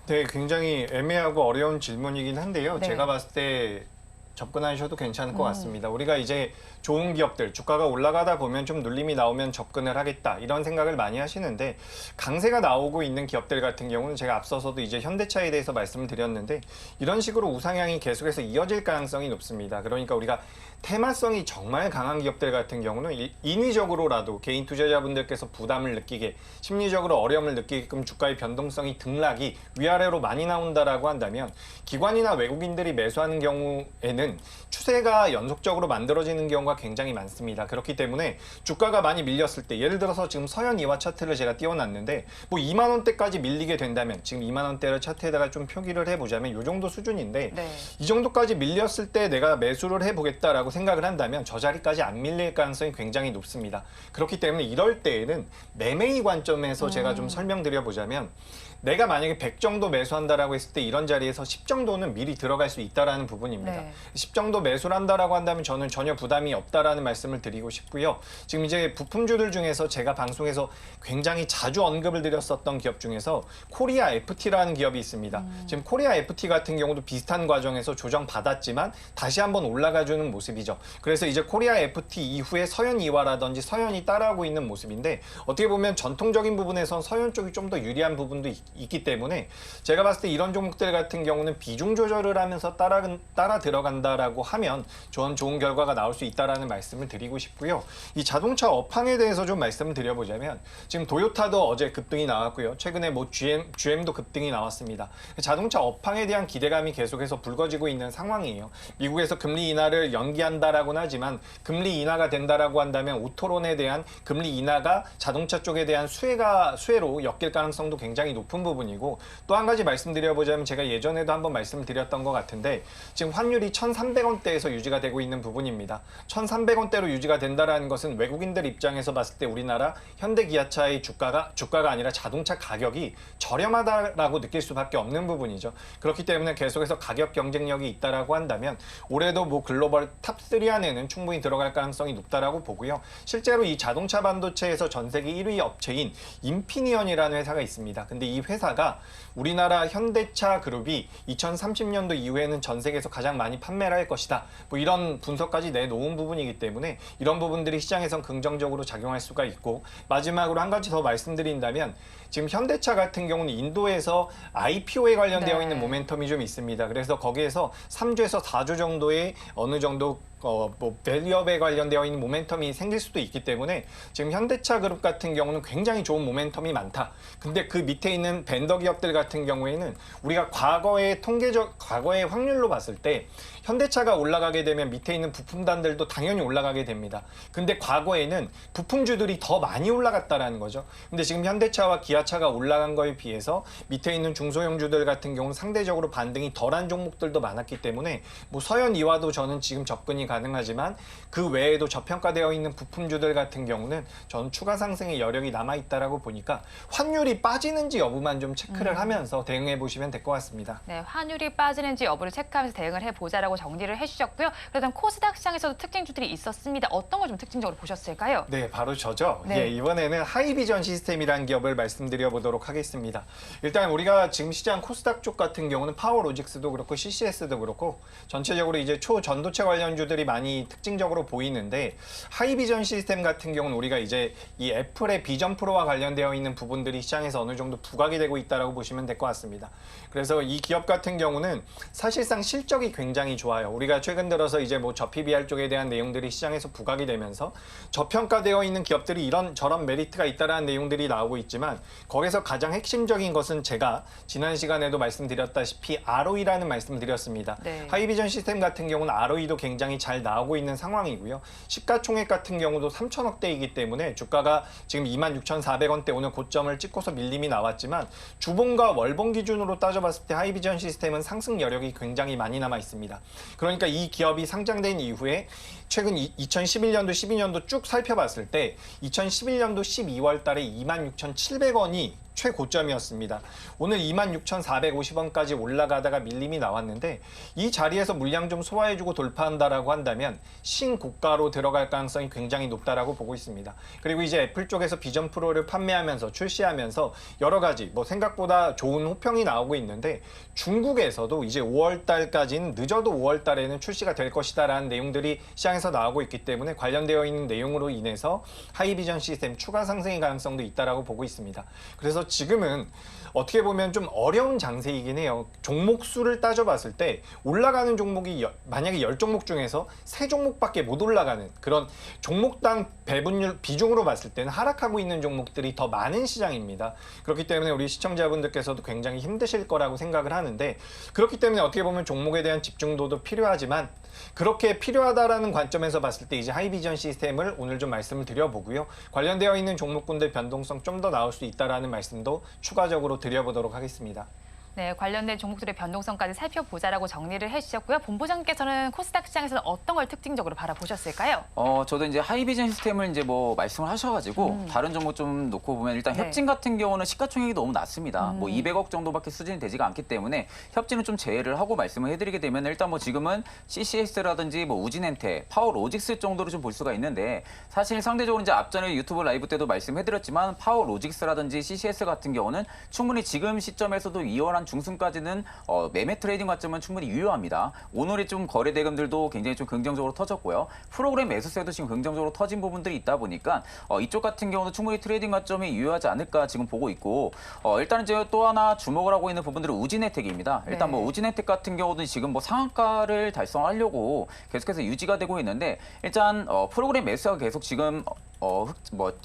네, 굉장히 애매하고 어려운 질문이긴 한데요. 네. 제가 봤을 때 접근하셔도 괜찮을 것 같습니다. 우리가 이제 좋은 기업들, 주가가 올라가다 보면 좀 눌림이 나오면 접근을 하겠다 이런 생각을 많이 하시는데 강세가 나오고 있는 기업들 같은 경우는 제가 앞서서도 이제 현대차에 대해서 말씀을 드렸는데 이런 식으로 우상향이 계속해서 이어질 가능성이 높습니다. 그러니까 우리가 테마성이 정말 강한 기업들 같은 경우는 인위적으로라도 개인 투자자분들께서 부담을 느끼게 심리적으로 어려움을 느끼게끔 주가의 변동성이 등락이 위아래로 많이 나온다라고 한다면 기관이나 외국인들이 매수하는 경우에는 추세가 연속적으로 만들어지는 경우가 굉장히 많습니다. 그렇기 때문에 주가가 많이 밀렸을 때 예를 들어서 지금 서현 이화 차트를 제가 띄워놨는데 뭐 2만 원대까지 밀리게 된다면 지금 2만 원대를 차트에다가 좀 표기를 해보자면 이 정도 수준인데 네. 이 정도까지 밀렸을 때 내가 매수를 해보겠다라고 생각을 한다면 저 자리까지 안 밀릴 가능성이 굉장히 높습니다. 그렇기 때문에 이럴 때에는 매매의 관점에서 제가 좀 설명드려보자면 내가 만약에 100 정도 매수한다라고 했을 때 이런 자리에서 10 정도는 미리 들어갈 수 있다라는 부분입니다. 네. 10 정도 매수를 한다라고 한다면 저는 전혀 부담이 없다라는 말씀을 드리고 싶고요. 지금 이제 부품주들 중에서 제가 방송에서 굉장히 자주 언급을 드렸었던 기업 중에서 코리아 FT라는 기업이 있습니다. 지금 코리아 FT 같은 경우도 비슷한 과정에서 조정받았지만 다시 한번 올라가주는 모습이죠. 그래서 이제 코리아 FT 이후에 서현 이화라든지 서현이 따라하고 있는 모습인데 어떻게 보면 전통적인 부분에선 서현 쪽이 좀 더 유리한 부분도 있기 때문에 제가 봤을 때 이런 종목들 같은 경우는 비중 조절을 하면서 따라 들어간다라고 하면 좋은 결과가 나올 수 있다라는 말씀을 드리고 싶고요. 이 자동차 업황에 대해서 좀 말씀을 드려보자면 지금 도요타도 어제 급등이 나왔고요. 최근에 뭐 GM도 급등이 나왔습니다. 자동차 업황에 대한 기대감이 계속해서 불거지고 있는 상황이에요. 미국에서 금리 인하를 연기한다라고는 하지만 금리 인하가 된다라고 한다면 오토론에 대한 금리 인하가 자동차 쪽에 대한 수혜로 엮일 가능성도 굉장히 높은 부분이고 또 한 가지 말씀드려보자면 제가 예전에도 한번 말씀을 드렸던 것 같은데 지금 환율이 1,300원대에서 유지가 되고 있는 부분입니다. 1,300원대로 유지가 된다는 것은 외국인들 입장에서 봤을 때 우리나라 현대기아차의 주가가 아니라 자동차 가격이 저렴하다라고 느낄 수밖에 없는 부분이죠. 그렇기 때문에 계속해서 가격 경쟁력이 있다라고 한다면 올해도 뭐 글로벌 탑3 안에는 충분히 들어갈 가능성이 높다라고 보고요. 실제로 이 자동차 반도체에서 전 세계 1위 업체인 인피니언이라는 회사가 있습니다. 근데 이 회사가 우리나라 현대차 그룹이 2030년도 이후에는 전 세계에서 가장 많이 판매를 할 것이다. 뭐 이런 분석까지 내놓은 부분이기 때문에 이런 부분들이 시장에선 긍정적으로 작용할 수가 있고 마지막으로 한 가지 더 말씀드린다면 지금 현대차 같은 경우는 인도에서 IPO에 관련되어 있는 모멘텀이 좀 있습니다. 그래서 거기에서 3주에서 4주 정도의 어느 정도 뭐 밸류업에 관련되어 있는 모멘텀이 생길 수도 있기 때문에 지금 현대차 그룹 같은 경우는 굉장히 좋은 모멘텀이 많다. 근데 그 밑에 있는 벤더 기업들 같은 경우에는 우리가 과거의 확률로 봤을 때 현대차가 올라가게 되면 밑에 있는 부품단들도 당연히 올라가게 됩니다. 근데 과거에는 부품주들이 더 많이 올라갔다라는 거죠. 근데 지금 현대차와 기아차가 올라간 거에 비해서 밑에 있는 중소형주들 같은 경우는 상대적으로 반등이 덜한 종목들도 많았기 때문에 뭐 서현 이와도 저는 지금 접근이 가능하지만 그 외에도 저평가되어 있는 부품주들 같은 경우는 저는 추가 상승의 여력이 남아있다라고 보니까 환율이 빠지는지 여부만 좀 체크를 하면서 대응해 보시면 될 것 같습니다. 네, 환율이 빠지는지 여부를 체크하면서 대응을 해보자라고 정리를 해주셨고요. 그러던 코스닥 시장에서도 특징주들이 있었습니다. 어떤 걸 좀 특징적으로 보셨을까요? 네, 바로 저죠. 네. 예, 이번에는 하이비전 시스템이라는 기업을 말씀드려 보도록 하겠습니다. 일단 우리가 지금 시장 코스닥 쪽 같은 경우는 파워로직스도 그렇고 CCS도 그렇고 전체적으로 이제 초전도체 관련주들이 많이 특징적으로 보이는데 하이비전 시스템 같은 경우는 우리가 이제 이 애플의 비전 프로와 관련되어 있는 부분들이 시장에서 어느 정도 부각이 되고 있다라고 보시면 될 것 같습니다. 그래서 이 기업 같은 경우는 사실상 실적이 굉장히 좋아요. 우리가 최근 들어서 이제 뭐 저PBR 쪽에 대한 내용들이 시장에서 부각이 되면서 저평가되어 있는 기업들이 이런 저런 메리트가 있다라는 내용들이 나오고 있지만 거기서 가장 핵심적인 것은 제가 지난 시간에도 말씀드렸다시피 ROE라는 말씀을 드렸습니다. 네. 하이비전 시스템 같은 경우는 ROE도 굉장히 잘 나오고 있는 상황이고요. 시가총액 같은 경우도 3천억대이기 때문에 주가가 지금 26,400원대 오늘 고점을 찍고서 밀림이 나왔지만 주봉과 월봉 기준으로 따져봤을 때 하이비전 시스템은 상승 여력이 굉장히 많이 남아 있습니다. 그러니까 이 기업이 상장된 이후에 최근 2011년도, 12년도 쭉 살펴봤을 때 2011년도 12월 달에 26,700원이 최고점이었습니다. 오늘 26,450원까지 올라가다가 밀림이 나왔는데 이 자리에서 물량 좀 소화해주고 돌파한다라고 한다면 신고가로 들어갈 가능성이 굉장히 높다라고 보고 있습니다. 그리고 이제 애플 쪽에서 비전 프로를 판매하면서 출시하면서 여러 가지 뭐 생각보다 좋은 호평이 나오고 있는데 중국에서도 이제 5월 달까지는 늦어도 5월 달에는 출시가 될 것이다라는 내용들이 시장에서 나오고 있기 때문에 관련되어 있는 내용으로 인해서 하이비전 시스템 추가 상승의 가능성도 있다라고 보고 있습니다. 그래서 지금은 어떻게 보면 좀 어려운 장세이긴 해요. 종목 수를 따져봤을 때 올라가는 종목이 만약에 10종목 중에서 3종목밖에 못 올라가는 그런 종목당 배분율 비중으로 봤을 때는 하락하고 있는 종목들이 더 많은 시장입니다. 그렇기 때문에 우리 시청자분들께서도 굉장히 힘드실 거라고 생각을 하는데 그렇기 때문에 어떻게 보면 종목에 대한 집중도도 필요하지만 그렇게 필요하다라는 관점에서 봤을 때 이제 하이비전 시스템을 오늘 좀 말씀을 드려보고요. 관련되어 있는 종목군들 변동성 좀 더 나올 수 있다라는 말씀도 추가적으로 드려보도록 하겠습니다. 네, 관련된 종목들의 변동성까지 살펴보자라고 정리를 해주셨고요. 본부장께서는 코스닥 시장에서는 어떤 걸 특징적으로 바라보셨을까요? 저도 이제 하이비전 시스템을 이제 뭐 말씀을 하셔가지고 다른 종목 좀 놓고 보면 일단 네. 협진 같은 경우는 시가총액이 너무 낮습니다. 뭐 200억 정도밖에 수준이 되지가 않기 때문에 협진은 좀 제외를 하고 말씀을 해드리게 되면 일단 뭐 지금은 CCS라든지 뭐 우진엔테, 파워로직스 정도로 좀 볼 수가 있는데 사실 상대적으로 이제 앞전에 유튜브 라이브 때도 말씀해드렸지만 파워로직스라든지 CCS 같은 경우는 충분히 지금 시점에서도 2월 한 중순까지는 매매 트레이딩 관점은 충분히 유효합니다. 오늘이 좀 거래 대금들도 굉장히 좀 긍정적으로 터졌고요. 프로그램 매수세도 지금 긍정적으로 터진 부분들이 있다 보니까 이쪽 같은 경우는 충분히 트레이딩 관점이 유효하지 않을까 지금 보고 있고 일단은 제가 또 하나 주목을 하고 있는 부분들은 우진혜택입니다. 일단 뭐 우진혜택 같은 경우는 지금 뭐 상한가를 달성하려고 계속해서 유지가 되고 있는데 일단 프로그램 매수가 계속 지금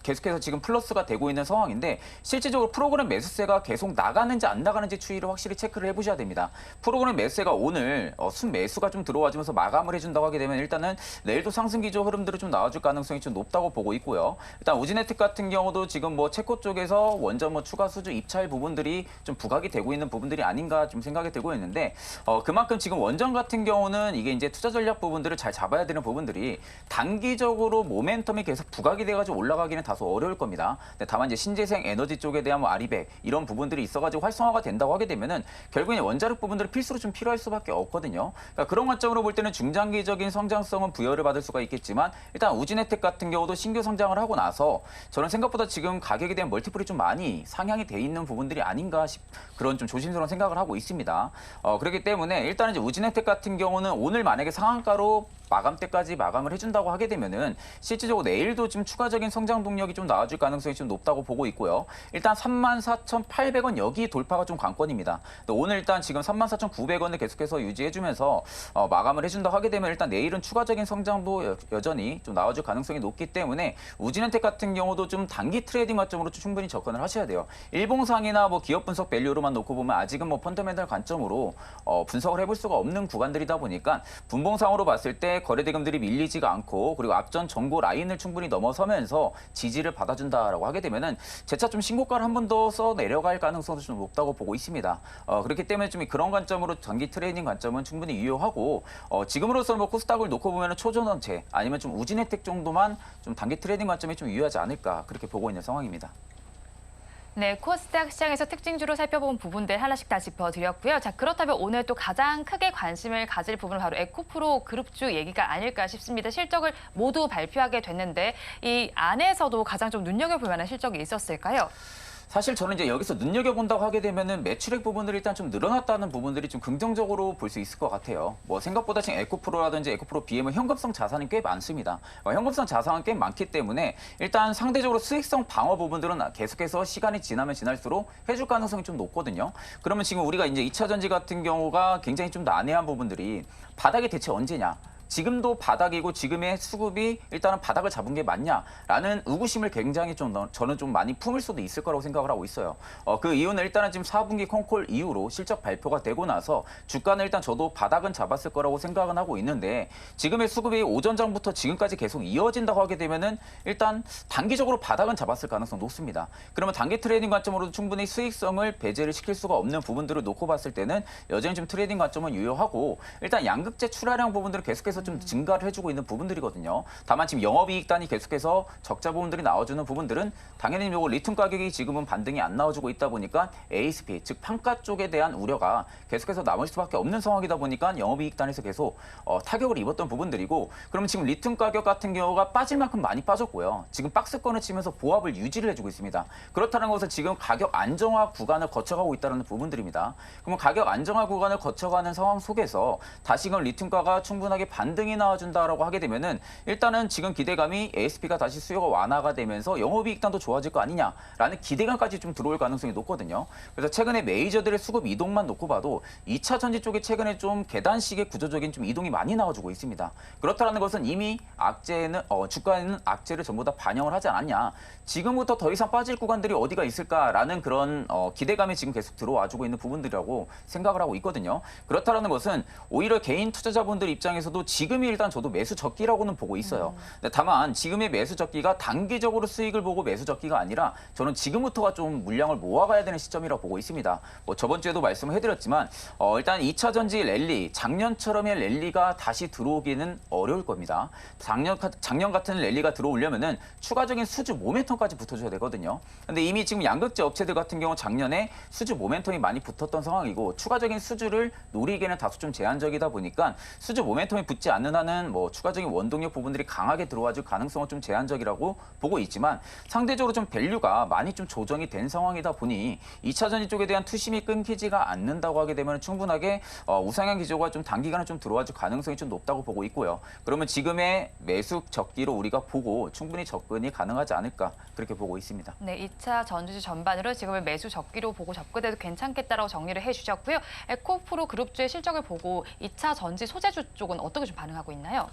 계속해서 지금 플러스가 되고 있는 상황인데 실질적으로 프로그램 매수세가 계속 나가는지 안 나가는지 추이를 확실히 체크를 해보셔야 됩니다. 프로그램 매수세가 오늘 순매수가 좀 들어와주면서 마감을 해준다고 하게 되면 일단은 내일도 상승 기조 흐름들이 좀 나와줄 가능성이 좀 높다고 보고 있고요. 일단 우진혜택 같은 경우도 지금 뭐 체코 쪽에서 원전 뭐 추가 수주 입찰 부분들이 좀 부각이 되고 있는 부분들이 아닌가 좀 생각이 되고 있는데 그만큼 지금 원전 같은 경우는 이게 이제 투자 전략 부분들을 잘 잡아야 되는 부분들이 단기적으로 모멘텀이 계속 부각이 돼가지고 올라가기는 다소 어려울 겁니다. 근데 다만 이제 신재생 에너지 쪽에 대한 뭐 아리백 이런 부분들이 있어가지고 활성화가 된다고 하게 되면은 결국엔 원자력 부분들이 필수로 좀 필요할 수밖에 없거든요. 그러니까 그런 관점으로 볼 때는 중장기적인 성장성은 부여를 받을 수가 있겠지만 일단 우진혜택 같은 경우도 신규 성장을 하고 나서 저는 생각보다 지금 가격에 대한 멀티플이 좀 많이 상향이 돼 있는 부분들이 아닌가 그런 좀 조심스러운 생각을 하고 있습니다. 그렇기 때문에 일단은 이제 우진혜택 같은 경우는 오늘 만약에 상한가로 마감 때까지 마감을 해준다고 하게 되면은 실질적으로 내일도 좀 추가적인 성장 동력이 좀 나와줄 가능성이 좀 높다고 보고 있고요. 일단 34,800원 여기 돌파가 좀 관건입니다. 오늘 일단 지금 34,900원을 계속해서 유지해주면서 마감을 해준다고 하게 되면 일단 내일은 추가적인 성장도 여전히 좀 나와줄 가능성이 높기 때문에 우진엔텍 같은 경우도 좀 단기 트레이딩 관점으로 충분히 접근을 하셔야 돼요. 일봉상이나 뭐 기업 분석 밸류로만 놓고 보면 아직은 뭐 펀더멘털 관점으로 분석을 해볼 수가 없는 구간들이다 보니까 분봉상으로 봤을 때 거래대금들이 밀리지가 않고 그리고 앞전 전고 라인을 충분히 넘어서면서 지지를 받아준다라고 하게 되면은 재차 좀 신고가를 한 번 더 써 내려갈 가능성도 좀 높다고 보고 있습니다. 그렇기 때문에 좀 그런 관점으로 단기 트레이딩 관점은 충분히 유효하고 지금으로서는 뭐 코스닥을 놓고 보면은 초전원체 아니면 좀 우진혜택 정도만 좀 단기 트레이딩 관점이 좀 유효하지 않을까 그렇게 보고 있는 상황입니다. 네, 코스닥 시장에서 특징주로 살펴본 부분들 하나씩 다 짚어드렸고요. 자, 그렇다면 오늘 또 가장 크게 관심을 가질 부분은 바로 에코프로 그룹주 얘기가 아닐까 싶습니다. 실적을 모두 발표하게 됐는데 이 안에서도 가장 좀 눈여겨볼 만한 실적이 있었을까요? 사실 저는 이제 여기서 눈여겨본다고 하게 되면은 매출액 부분들이 일단 좀 늘어났다는 부분들이 좀 긍정적으로 볼 수 있을 것 같아요. 뭐 생각보다 지금 에코프로라든지 에코프로 BM은 현금성 자산이 꽤 많습니다. 현금성 자산은 꽤 많기 때문에 일단 상대적으로 수익성 방어 부분들은 계속해서 시간이 지나면 지날수록 해줄 가능성이 좀 높거든요. 그러면 지금 우리가 이제 2차 전지 같은 경우가 굉장히 좀 난해한 부분들이 바닥이 대체 언제냐? 지금도 바닥이고 지금의 수급이 일단은 바닥을 잡은 게 맞냐라는 의구심을 굉장히 저는 좀 많이 품을 수도 있을 거라고 생각을 하고 있어요. 그 이유는 일단은 지금 4분기 콩콜 이후로 실적 발표가 되고 나서 주가는 일단 저도 바닥은 잡았을 거라고 생각은 하고 있는데 지금의 수급이 오전장부터 지금까지 계속 이어진다고 하게 되면은 일단 단기적으로 바닥은 잡았을 가능성 높습니다. 그러면 단기 트레이딩 관점으로도 충분히 수익성을 배제를 시킬 수가 없는 부분들을 놓고 봤을 때는 여전히 좀 트레이딩 관점은 유효하고 일단 양극재 출하량 부분들을 계속해서 좀 증가를 해주고 있는 부분들이거든요. 다만 지금 영업이익단이 계속해서 적자 부분들이 나와주는 부분들은 당연히 요거 리튬 가격이 지금은 반등이 안 나와주고 있다 보니까 ASP 즉 판가 쪽에 대한 우려가 계속해서 남을 수밖에 없는 상황이다 보니까 영업이익단에서 계속 타격을 입었던 부분들이고 그러면 지금 리튬 가격 같은 경우가 빠질 만큼 많이 빠졌고요. 지금 박스권을 치면서 보합을 유지를 해주고 있습니다. 그렇다는 것은 지금 가격 안정화 구간을 거쳐가고 있다는 부분들입니다. 그러면 가격 안정화 구간을 거쳐가는 상황 속에서 다시금 리튬가가 충분하게 반등이 나와준다라고 하게 되면은 일단은 지금 기대감이 ASP가 다시 수요가 완화가 되면서 영업이익단도 좋아질 거 아니냐라는 기대감까지 좀 들어올 가능성이 높거든요. 그래서 최근에 메이저들의 수급 이동만 놓고 봐도 2차 전지 쪽에 최근에 좀 계단식의 구조적인 좀 이동이 많이 나와주고 있습니다. 그렇다는 것은 이미 악재는 주가에는 악재를 전부 다 반영을 하지 않았냐. 지금부터 더 이상 빠질 구간들이 어디가 있을까라는 그런 기대감이 지금 계속 들어와주고 있는 부분들이라고 생각을 하고 있거든요. 그렇다는 것은 오히려 개인 투자자분들 입장에서도 지금이 일단 저도 매수 적기라고는 보고 있어요. 근데 다만 지금의 매수 적기가 단기적으로 수익을 보고 매수 적기가 아니라 저는 지금부터가 좀 물량을 모아가야 되는 시점이라고 보고 있습니다. 뭐 저번 주에도 말씀을 해드렸지만 일단 2차 전지 랠리, 작년처럼의 랠리가 다시 들어오기는 어려울 겁니다. 작년 같은 랠리가 들어오려면은 추가적인 수주 모멘텀까지 붙어줘야 되거든요. 근데 이미 지금 양극재 업체들 같은 경우 작년에 수주 모멘텀이 많이 붙었던 상황이고 추가적인 수주를 노리기에는 다소 좀 제한적이다 보니까 수주 모멘텀이 붙지 않는 한은 뭐 추가적인 원동력 부분들이 강하게 들어와줄 가능성은 좀 제한적이라고 보고 있지만 상대적으로 좀 밸류가 많이 좀 조정이 된 상황이다 보니 2차 전지 쪽에 대한 투심이 끊기지가 않는다고 하게 되면 충분하게 우상향 기조가 좀 단기간에 좀 들어와줄 가능성이 좀 높다고 보고 있고요. 그러면 지금의 매수 적기로 우리가 보고 충분히 접근이 가능하지 않을까 그렇게 보고 있습니다. 네, 2차 전지주 전반으로 지금의 매수 적기로 보고 접근해도 괜찮겠다라고 정리를 해주셨고요. 에코프로 그룹주의 실적을 보고 2차 전지 소재주 쪽은 어떻게 좀 반응하고 있나요?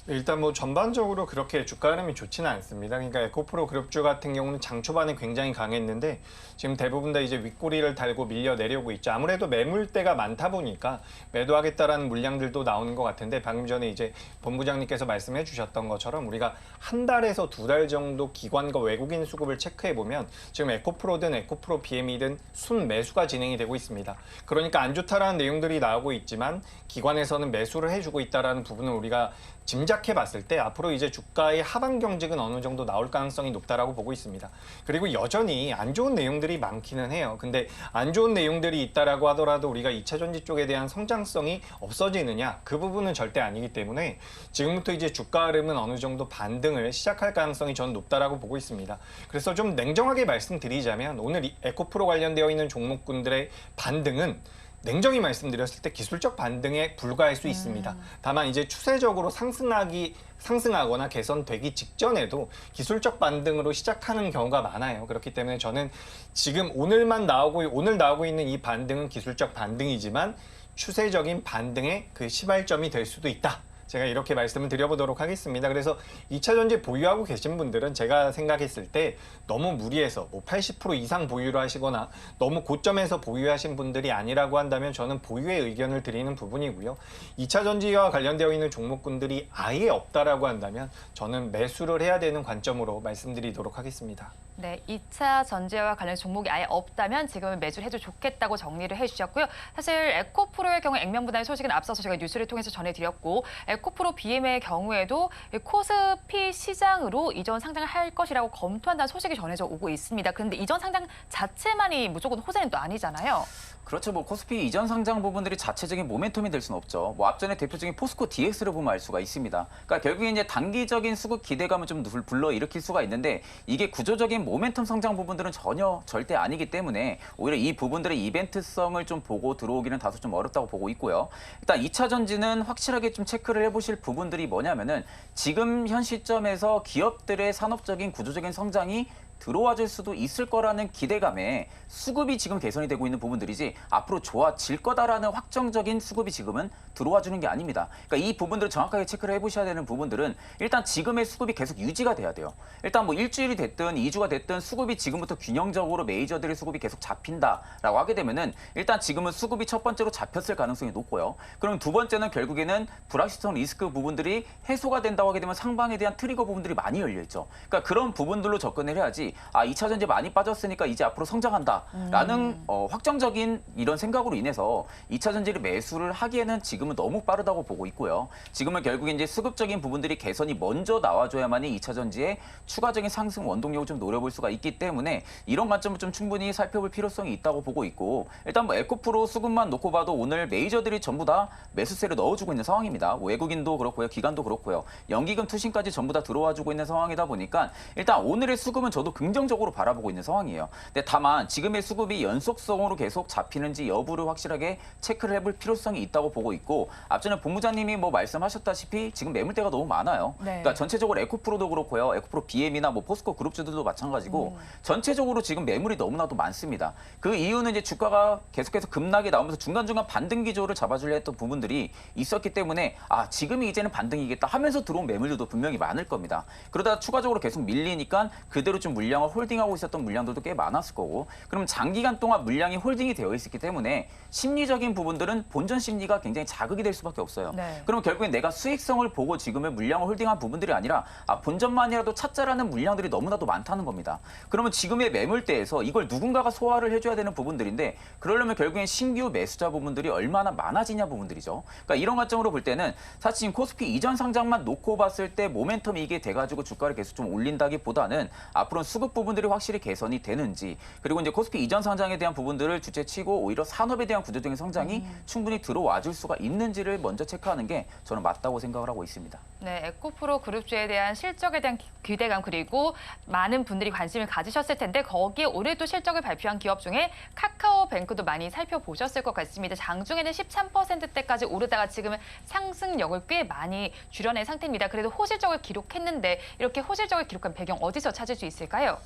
일단 뭐 전반적으로 그렇게 주가 흐름이 좋지는 않습니다. 그러니까 에코프로 그룹주 같은 경우는 장 초반에 굉장히 강했는데 지금 대부분 다 이제 윗꼬리를 달고 밀려 내려오고 있죠. 아무래도 매물대가 많다 보니까 매도하겠다라는 물량들도 나오는 것 같은데 방금 전에 이제 본부장님께서 말씀해 주셨던 것처럼 우리가 한 달에서 두 달 정도 기관과 외국인 수급을 체크해 보면 지금 에코프로든 에코프로 BM이든 순 매수가 진행이 되고 있습니다. 그러니까 안 좋다라는 내용들이 나오고 있지만 기관에서는 매수를 해주고 있다라는 부분을 우리가 짐작해 봤을 때 앞으로 이제 주가의 하방 경직은 어느 정도 나올 가능성이 높다라고 보고 있습니다. 그리고 여전히 안 좋은 내용들이 많기는 해요. 근데 안 좋은 내용들이 있다라고 하더라도 우리가 2차 전지 쪽에 대한 성장성이 없어지느냐? 그 부분은 절대 아니기 때문에 지금부터 이제 주가 흐름은 어느 정도 반등을 시작할 가능성이 저는 높다라고 보고 있습니다. 그래서 좀 냉정하게 말씀드리자면 오늘 에코프로 관련되어 있는 종목군들의 반등은 냉정히 말씀드렸을 때 기술적 반등에 불과할 수 있습니다. 다만 이제 추세적으로 상승하거나 개선되기 직전에도 기술적 반등으로 시작하는 경우가 많아요. 그렇기 때문에 저는 지금 오늘 나오고 있는 이 반등은 기술적 반등이지만 추세적인 반등의 그 시발점이 될 수도 있다. 제가 이렇게 말씀을 드려보도록 하겠습니다. 그래서 2차 전지 보유하고 계신 분들은 제가 생각했을 때 너무 무리해서 뭐 80% 이상 보유를 하시거나 너무 고점에서 보유하신 분들이 아니라고 한다면 저는 보유의 의견을 드리는 부분이고요. 2차 전지와 관련되어 있는 종목군들이 아예 없다라고 한다면 저는 매수를 해야 되는 관점으로 말씀드리도록 하겠습니다. 네, 2차 전지와 관련 종목이 아예 없다면 지금은 매수를 해도 좋겠다고 정리를 해주셨고요. 사실 에코프로의 경우 액면 분할 소식은 앞서서 제가 뉴스를 통해서 전해드렸고 에코프로 BM의 경우에도 코스피 시장으로 이전 상장을 할 것이라고 검토한다는 소식이 전해져 오고 있습니다. 그런데 이전 상장 자체만이 무조건 호재는 또 아니잖아요. 그렇죠. 뭐 코스피 이전 상장 부분들이 자체적인 모멘텀이 될 수는 없죠. 뭐 앞전에 대표적인 포스코 DX를 보면 알 수가 있습니다. 그러니까 결국에 이제 단기적인 수급 기대감을 좀 불러일으킬 수가 있는데 이게 구조적인 모멘텀 성장 부분들은 절대 아니기 때문에 오히려 이 부분들의 이벤트성을 좀 보고 들어오기는 다소 좀 어렵다고 보고 있고요. 일단 2차 전지는 확실하게 좀 체크를 해보실 부분들이 뭐냐면은 지금 현 시점에서 기업들의 산업적인 구조적인 성장이 들어와줄 수도 있을 거라는 기대감에 수급이 지금 개선이 되고 있는 부분들이지 앞으로 좋아질 거다라는 확정적인 수급이 지금은 들어와주는 게 아닙니다. 그러니까 이 부분들을 정확하게 체크를 해보셔야 되는 부분들은 일단 지금의 수급이 계속 유지가 돼야 돼요. 일단 뭐 일주일이 됐든 2주가 됐든 수급이 지금부터 균형적으로 메이저들의 수급이 계속 잡힌다라고 하게 되면은 일단 지금은 수급이 첫 번째로 잡혔을 가능성이 높고요. 그럼 두 번째는 결국에는 불확실성 리스크 부분들이 해소가 된다고 하게 되면 상방에 대한 트리거 부분들이 많이 열려 있죠. 그러니까 그런 부분들로 접근을 해야지 2차 전지 많이 빠졌으니까 이제 앞으로 성장한다라는 확정적인 이런 생각으로 인해서 2차 전지를 매수를 하기에는 지금은 너무 빠르다고 보고 있고요. 지금은 결국에 이제 수급적인 부분들이 개선이 먼저 나와줘야만이 2차 전지의 추가적인 상승 원동력을 좀 노려볼 수가 있기 때문에 이런 관점을 좀 충분히 살펴볼 필요성이 있다고 보고 있고 일단 뭐 에코프로 수급만 놓고 봐도 오늘 메이저들이 전부 다 매수세를 넣어주고 있는 상황입니다. 외국인도 그렇고요. 기관도 그렇고요. 연기금 투신까지 전부 다 들어와주고 있는 상황이다 보니까 일단 오늘의 수급은 저도 긍정적으로 바라보고 있는 상황이에요. 근데 다만 지금의 수급이 연속성으로 계속 잡히는지 여부를 확실하게 체크를 해볼 필요성이 있다고 보고 있고 앞전에 본부장님이 뭐 말씀하셨다시피 지금 매물대가 너무 많아요. 네. 그러니까 전체적으로 에코프로도 그렇고요. 에코프로 BM이나 뭐 포스코 그룹주들도 마찬가지고 전체적으로 지금 매물이 너무나도 많습니다. 그 이유는 이제 주가가 계속해서 급락이 나오면서 중간중간 반등 기조를 잡아주려 했던 부분들이 있었기 때문에 지금이 이제는 반등이겠다 하면서 들어온 매물들도 분명히 많을 겁니다. 그러다 추가적으로 계속 밀리니까 그대로 좀 물량을 홀딩하고 있었던 물량들도 꽤 많았을 거고 그럼 장기간 동안 물량이 홀딩이 되어 있었기 때문에 심리적인 부분들은 본전 심리가 굉장히 자극이 될 수밖에 없어요. 네. 그럼 결국엔 내가 수익성을 보고 지금의 물량을 홀딩한 부분들이 아니라 본전만이라도 찾자라는 물량들이 너무나도 많다는 겁니다. 그러면 지금의 매물대에서 이걸 누군가가 소화를 해줘야 되는 부분들인데 그러려면 결국엔 신규 매수자 부분들이 얼마나 많아지냐 부분들이죠. 그러니까 이런 관점으로 볼 때는 사실 지금 코스피 이전 상장만 놓고 봤을 때 모멘텀이 이게 돼가지고 주가를 계속 좀 올린다기보다는 앞으로는 수급 부분들이 확실히 개선이 되는지 그리고 이제 코스피 이전 상장에 대한 부분들을 주체치고 오히려 산업에 대한 구조적인 성장이 충분히 들어와 줄 수가 있는지를 먼저 체크하는 게 저는 맞다고 생각을 하고 있습니다. 네, 에코프로 그룹주에 대한 실적에 대한 기대감 그리고 많은 분들이 관심을 가지셨을 텐데 거기에 올해 또 실적을 발표한 기업 중에 카카오뱅크도 많이 살펴보셨을 것 같습니다. 장중에는 13%대까지 오르다가 지금은 상승력을 꽤 많이 줄여낸 상태입니다. 그래도 호실적을 기록했는데 이렇게 호실적을 기록한 배경 어디서 찾을 수 있을까요?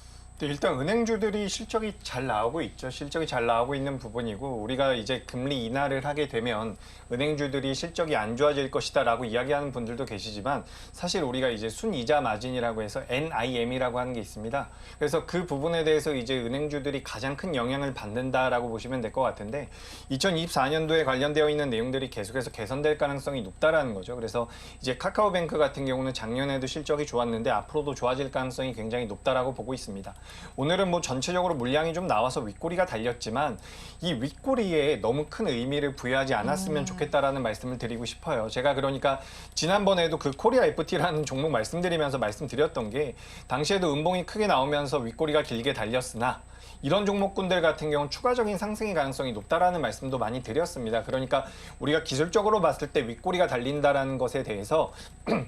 일단 은행주들이 실적이 잘 나오고 있죠. 실적이 잘 나오고 있는 부분이고 우리가 이제 금리 인하를 하게 되면 은행주들이 실적이 안 좋아질 것이다라고 이야기하는 분들도 계시지만 사실 우리가 이제 순이자 마진이라고 해서 NIM이라고 하는 게 있습니다. 그래서 그 부분에 대해서 이제 은행주들이 가장 큰 영향을 받는다라고 보시면 될 것 같은데 2024년도에 관련되어 있는 내용들이 계속해서 개선될 가능성이 높다라는 거죠. 그래서 이제 카카오뱅크 같은 경우는 작년에도 실적이 좋았는데 앞으로도 좋아질 가능성이 굉장히 높다라고 보고 있습니다. 오늘은 뭐 전체적으로 물량이 좀 나와서 윗꼬리가 달렸지만 이 윗꼬리에 너무 큰 의미를 부여하지 않았으면 좋겠다라는 말씀을 드리고 싶어요. 제가 그러니까 지난번에도 그 코리아 FT라는 종목 말씀드리면서 말씀드렸던 게 당시에도 음봉이 크게 나오면서 윗꼬리가 길게 달렸으나 이런 종목군들 같은 경우는 추가적인 상승의 가능성이 높다라는 말씀도 많이 드렸습니다. 그러니까 우리가 기술적으로 봤을 때 윗꼬리가 달린다라는 것에 대해서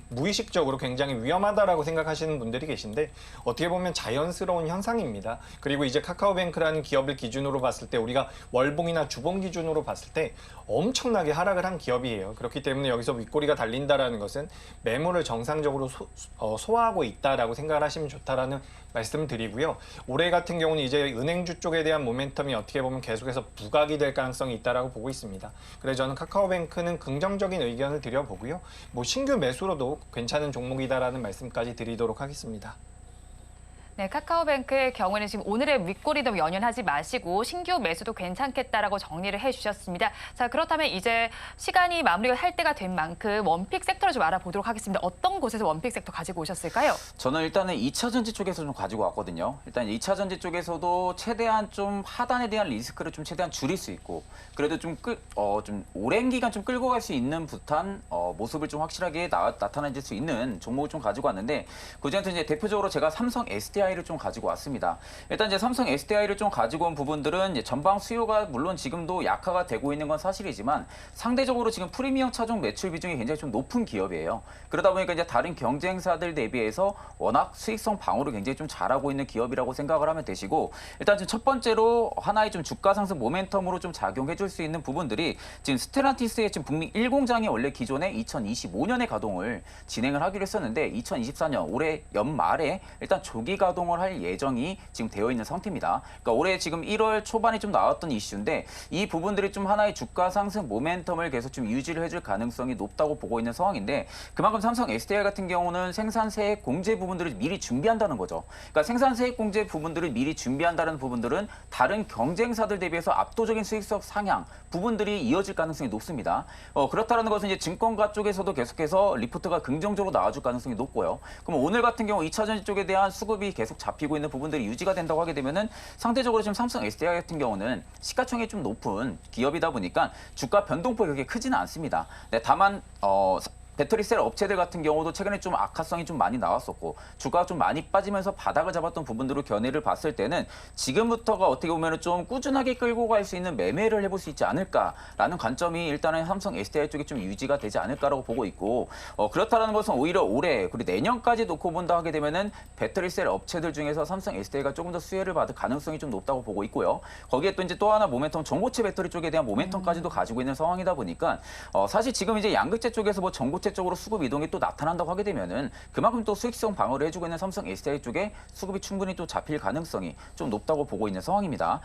무의식적으로 굉장히 위험하다라고 생각하시는 분들이 계신데 어떻게 보면 자연스러운 현상입니다. 그리고 이제 카카오뱅크라는 기업을 기준으로 봤을 때 우리가 월봉이나 주봉 기준으로 봤을 때 엄청나게 하락을 한 기업이에요. 그렇기 때문에 여기서 윗꼬리가 달린다라는 것은 매물을 정상적으로 소화하고 있다라고 생각을 하시면 좋다라는 말씀 드리고요. 올해 같은 경우는 이제 은행주 쪽에 대한 모멘텀이 어떻게 보면 계속해서 부각이 될 가능성이 있다라고 보고 있습니다. 그래서 저는 카카오뱅크는 긍정적인 의견을 드려보고요. 뭐 신규 매수로도 괜찮은 종목이다라는 말씀까지 드리도록 하겠습니다. 네, 카카오뱅크의 경우에는 지금 오늘의 윗꼬리도 연연하지 마시고 신규 매수도 괜찮겠다라고 정리를 해주셨습니다. 자, 그렇다면 이제 시간이 마무리가 할 때가 된 만큼 원픽 섹터를 좀 알아보도록 하겠습니다. 어떤 곳에서 원픽 섹터 가지고 오셨을까요? 저는 일단은 2차 전지 쪽에서 좀 가지고 왔거든요. 일단 2차 전지 쪽에서도 최대한 좀 하단에 대한 리스크를 좀 최대한 줄일 수 있고 그래도 좀 오랜 기간 좀 끌고 갈 수 있는 듯한 모습을 좀 확실하게 나타내줄 수 있는 종목을 좀 가지고 왔는데 그중에서 이제 대표적으로 제가 삼성 SDI를 좀 가지고 왔습니다. 일단 이제 삼성 SDI를 좀 가지고 온 부분들은 이제 전방 수요가 물론 지금도 약화가 되고 있는 건 사실이지만 상대적으로 지금 프리미엄 차종 매출 비중이 굉장히 좀 높은 기업이에요. 그러다 보니까 이제 다른 경쟁사들 대비해서 워낙 수익성 방어를 굉장히 좀 잘하고 있는 기업이라고 생각을 하면 되시고 일단 지금 첫 번째로 하나의 좀 주가 상승 모멘텀으로 좀 작용해 줄 수 있는 부분들이 지금 스텔란티스의 지금 북미 1공장이 원래 기존에 2025년에 가동을 진행을 하기로 했었는데 2024년 올해 연말에 일단 조기 가동을 할 예정이 지금 되어 있는 상태입니다. 그러니까 올해 지금 1월 초반에 좀 나왔던 이슈인데 이 부분들이 좀 하나의 주가 상승 모멘텀을 계속 좀 유지를 해줄 가능성이 높다고 보고 있는 상황인데 그만큼 삼성 SDI 같은 경우는 생산세액 공제 부분들을 미리 준비한다는 거죠. 그러니까 생산세액 공제 부분들을 미리 준비한다는 부분들은 다른 경쟁사들 대비해서 압도적인 수익성 상향 부분들이 이어질 가능성이 높습니다. 그렇다는 것은 이제 증권가 쪽에서도 계속해서 리포트가 긍정적으로 나와줄 가능성이 높고요. 그럼 오늘 같은 경우 2차 전지 쪽에 대한 수급이 계속 잡히고 있는 부분들이 유지가 된다고 하게 되면은 상대적으로 지금 삼성 SDI 같은 경우는 시가총액이 좀 높은 기업이다 보니까 주가 변동폭이 그렇게 크지는 않습니다. 네, 다만 배터리셀 업체들 같은 경우도 최근에 좀 악화성이 좀 많이 나왔었고 주가가 좀 많이 빠지면서 바닥을 잡았던 부분들로 견해를 봤을 때는 지금부터가 어떻게 보면 좀 꾸준하게 끌고 갈 수 있는 매매를 해볼 수 있지 않을까라는 관점이 일단은 삼성 SDI 쪽에 좀 유지가 되지 않을까라고 보고 있고 그렇다는 것은 오히려 올해 그리고 내년까지 놓고 본다 하게 되면은 배터리셀 업체들 중에서 삼성 SDI가 조금 더 수혜를 받을 가능성이 좀 높다고 보고 있고요. 거기에 또 이제 또 하나 모멘텀 전고체 배터리 쪽에 대한 모멘텀까지도 가지고 있는 상황이다 보니까 사실 지금 이제 양극재 쪽에서 뭐 전고체 쪽으로 수급 이동이 또 나타난다고 하게 되면은 그만큼 또 수익성 방어를 해주고 있는 삼성 SDI 쪽에 수급이 충분히 또 잡힐 가능성이 좀 높다고 보고 있는 상황입니다.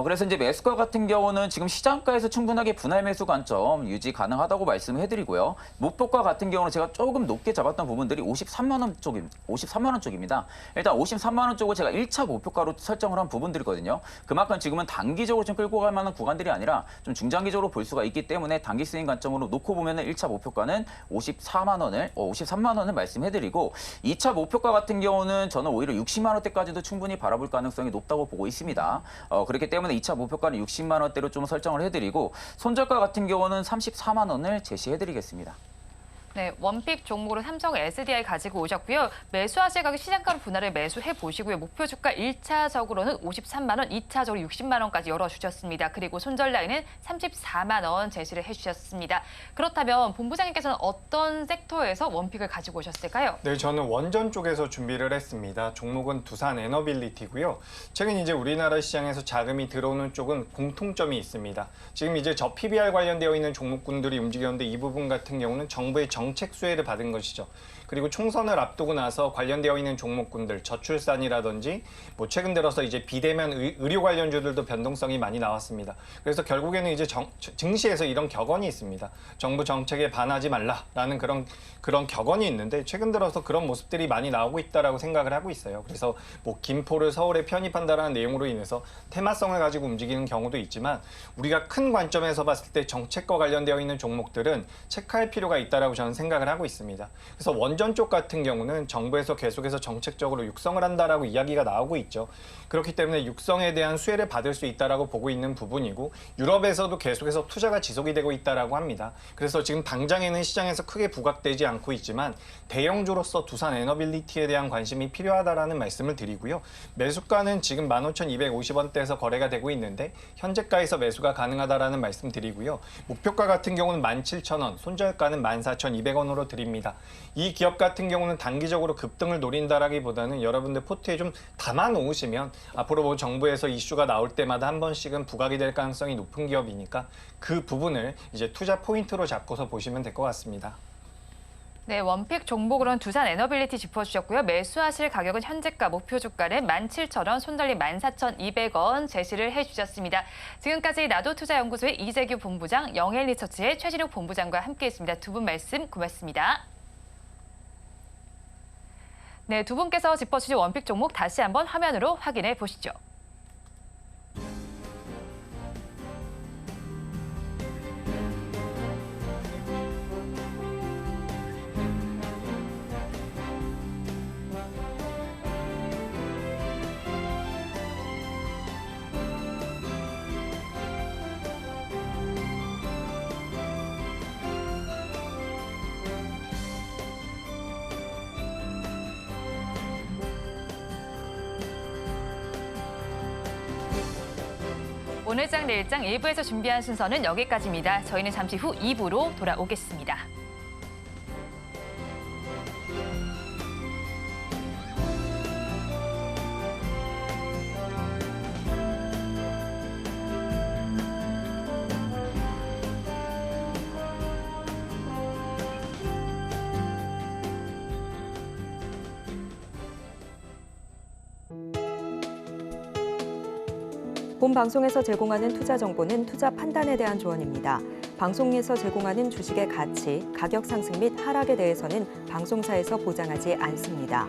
그래서 이제 매수가 같은 경우는 지금 시장가에서 충분하게 분할 매수 관점 유지 가능하다고 말씀을 해드리고요. 목표가 같은 경우는 제가 조금 높게 잡았던 부분들이 53만 원 쪽입니다. 일단 53만 원 쪽을 제가 1차 목표가로 설정을 한 부분들이거든요. 그만큼 지금은 단기적으로 좀 끌고 갈 만한 구간들이 아니라 좀 중장기적으로 볼 수가 있기 때문에 단기 스윙 관점으로 놓고 보면은 1차 목표가는 53만 원을 말씀해드리고 2차 목표가 같은 경우는 저는 오히려 60만 원대까지도 충분히 바라볼 가능성이 높다고 보고 있습니다. 그렇기 때문에 2차 목표가는 60만 원대로 좀 설정을 해드리고 손절가 같은 경우는 34만 원을 제시해드리겠습니다. 네, 원픽 종목으로 삼성 SDI 가지고 오셨고요. 매수하실 가격 시장가로 분할을 매수해 보시고요. 목표 주가 1차적으로는 53만 원, 2차적으로 60만 원까지 열어주셨습니다. 그리고 손절 라인은 34만 원 제시를 해주셨습니다. 그렇다면 본부장님께서는 어떤 섹터에서 원픽을 가지고 오셨을까요? 네, 저는 원전 쪽에서 준비를 했습니다. 종목은 두산 에너빌리티고요. 최근 이제 우리나라 시장에서 자금이 들어오는 쪽은 공통점이 있습니다. 지금 이제 저 PBR 관련되어 있는 종목군들이 움직였는데 이 부분 같은 경우는 정부의 정책 수혜를 받은 것이죠. 그리고 총선을 앞두고 나서 관련되어 있는 종목군들, 저출산이라든지 뭐 최근 들어서 이제 비대면 의료 관련주들도 변동성이 많이 나왔습니다. 그래서 결국에는 이제 증시에서 이런 격언이 있습니다. 정부 정책에 반하지 말라라는 그런 격언이 있는데 최근 들어서 그런 모습들이 많이 나오고 있다라고 생각을 하고 있어요. 그래서 뭐 김포를 서울에 편입한다라는 내용으로 인해서 테마성을 가지고 움직이는 경우도 있지만 우리가 큰 관점에서 봤을 때 정책과 관련되어 있는 종목들은 체크할 필요가 있다라고 저는 생각을 하고 있습니다. 그래서 원전 원전 쪽 같은 경우는 정부에서 계속해서 정책적으로 육성을 한다라고 이야기가 나오고 있죠. 그렇기 때문에 육성에 대한 수혜를 받을 수 있다라고 보고 있는 부분이고 유럽에서도 계속해서 투자가 지속이 되고 있다라고 합니다. 그래서 지금 당장에는 시장에서 크게 부각되지 않고 있지만 대형주로서 두산 에너빌리티에 대한 관심이 필요하다라는 말씀을 드리고요. 매수가는 지금 15,250원대에서 거래가 되고 있는데 현재가에서 매수가 가능하다라는 말씀 드리고요. 목표가 같은 경우는 17,000원, 손절가는 14,200원으로 드립니다. 이 기업 같은 경우는 단기적으로 급등을 노린다라기보다는 여러분들 포트에 좀 담아 놓으시면 앞으로 뭐 정부에서 이슈가 나올 때마다 한 번씩은 부각이 될 가능성이 높은 기업이니까 그 부분을 이제 투자 포인트로 잡고서 보시면 될 것 같습니다. 네, 원픽 종목으로는 두산 에너빌리티 짚어주셨고요. 매수하실 가격은 현재가 목표 주가는 17,000원, 손절리 14,200원 제시를 해주셨습니다. 지금까지 나도투자연구소의 이재규 본부장, 영헬리서치의 최진욱 본부장과 함께했습니다. 두 분 말씀 고맙습니다. 네, 두 분께서 짚어주신 원픽 종목 다시 한번 화면으로 확인해 보시죠. 오늘장 내일장 1부에서 준비한 순서는 여기까지입니다. 저희는 잠시 후 2부로 돌아오겠습니다. 본 방송에서 제공하는 투자 정보는 투자 판단에 대한 조언입니다. 방송에서 제공하는 주식의 가치, 가격 상승 및 하락에 대해서는 방송사에서 보장하지 않습니다.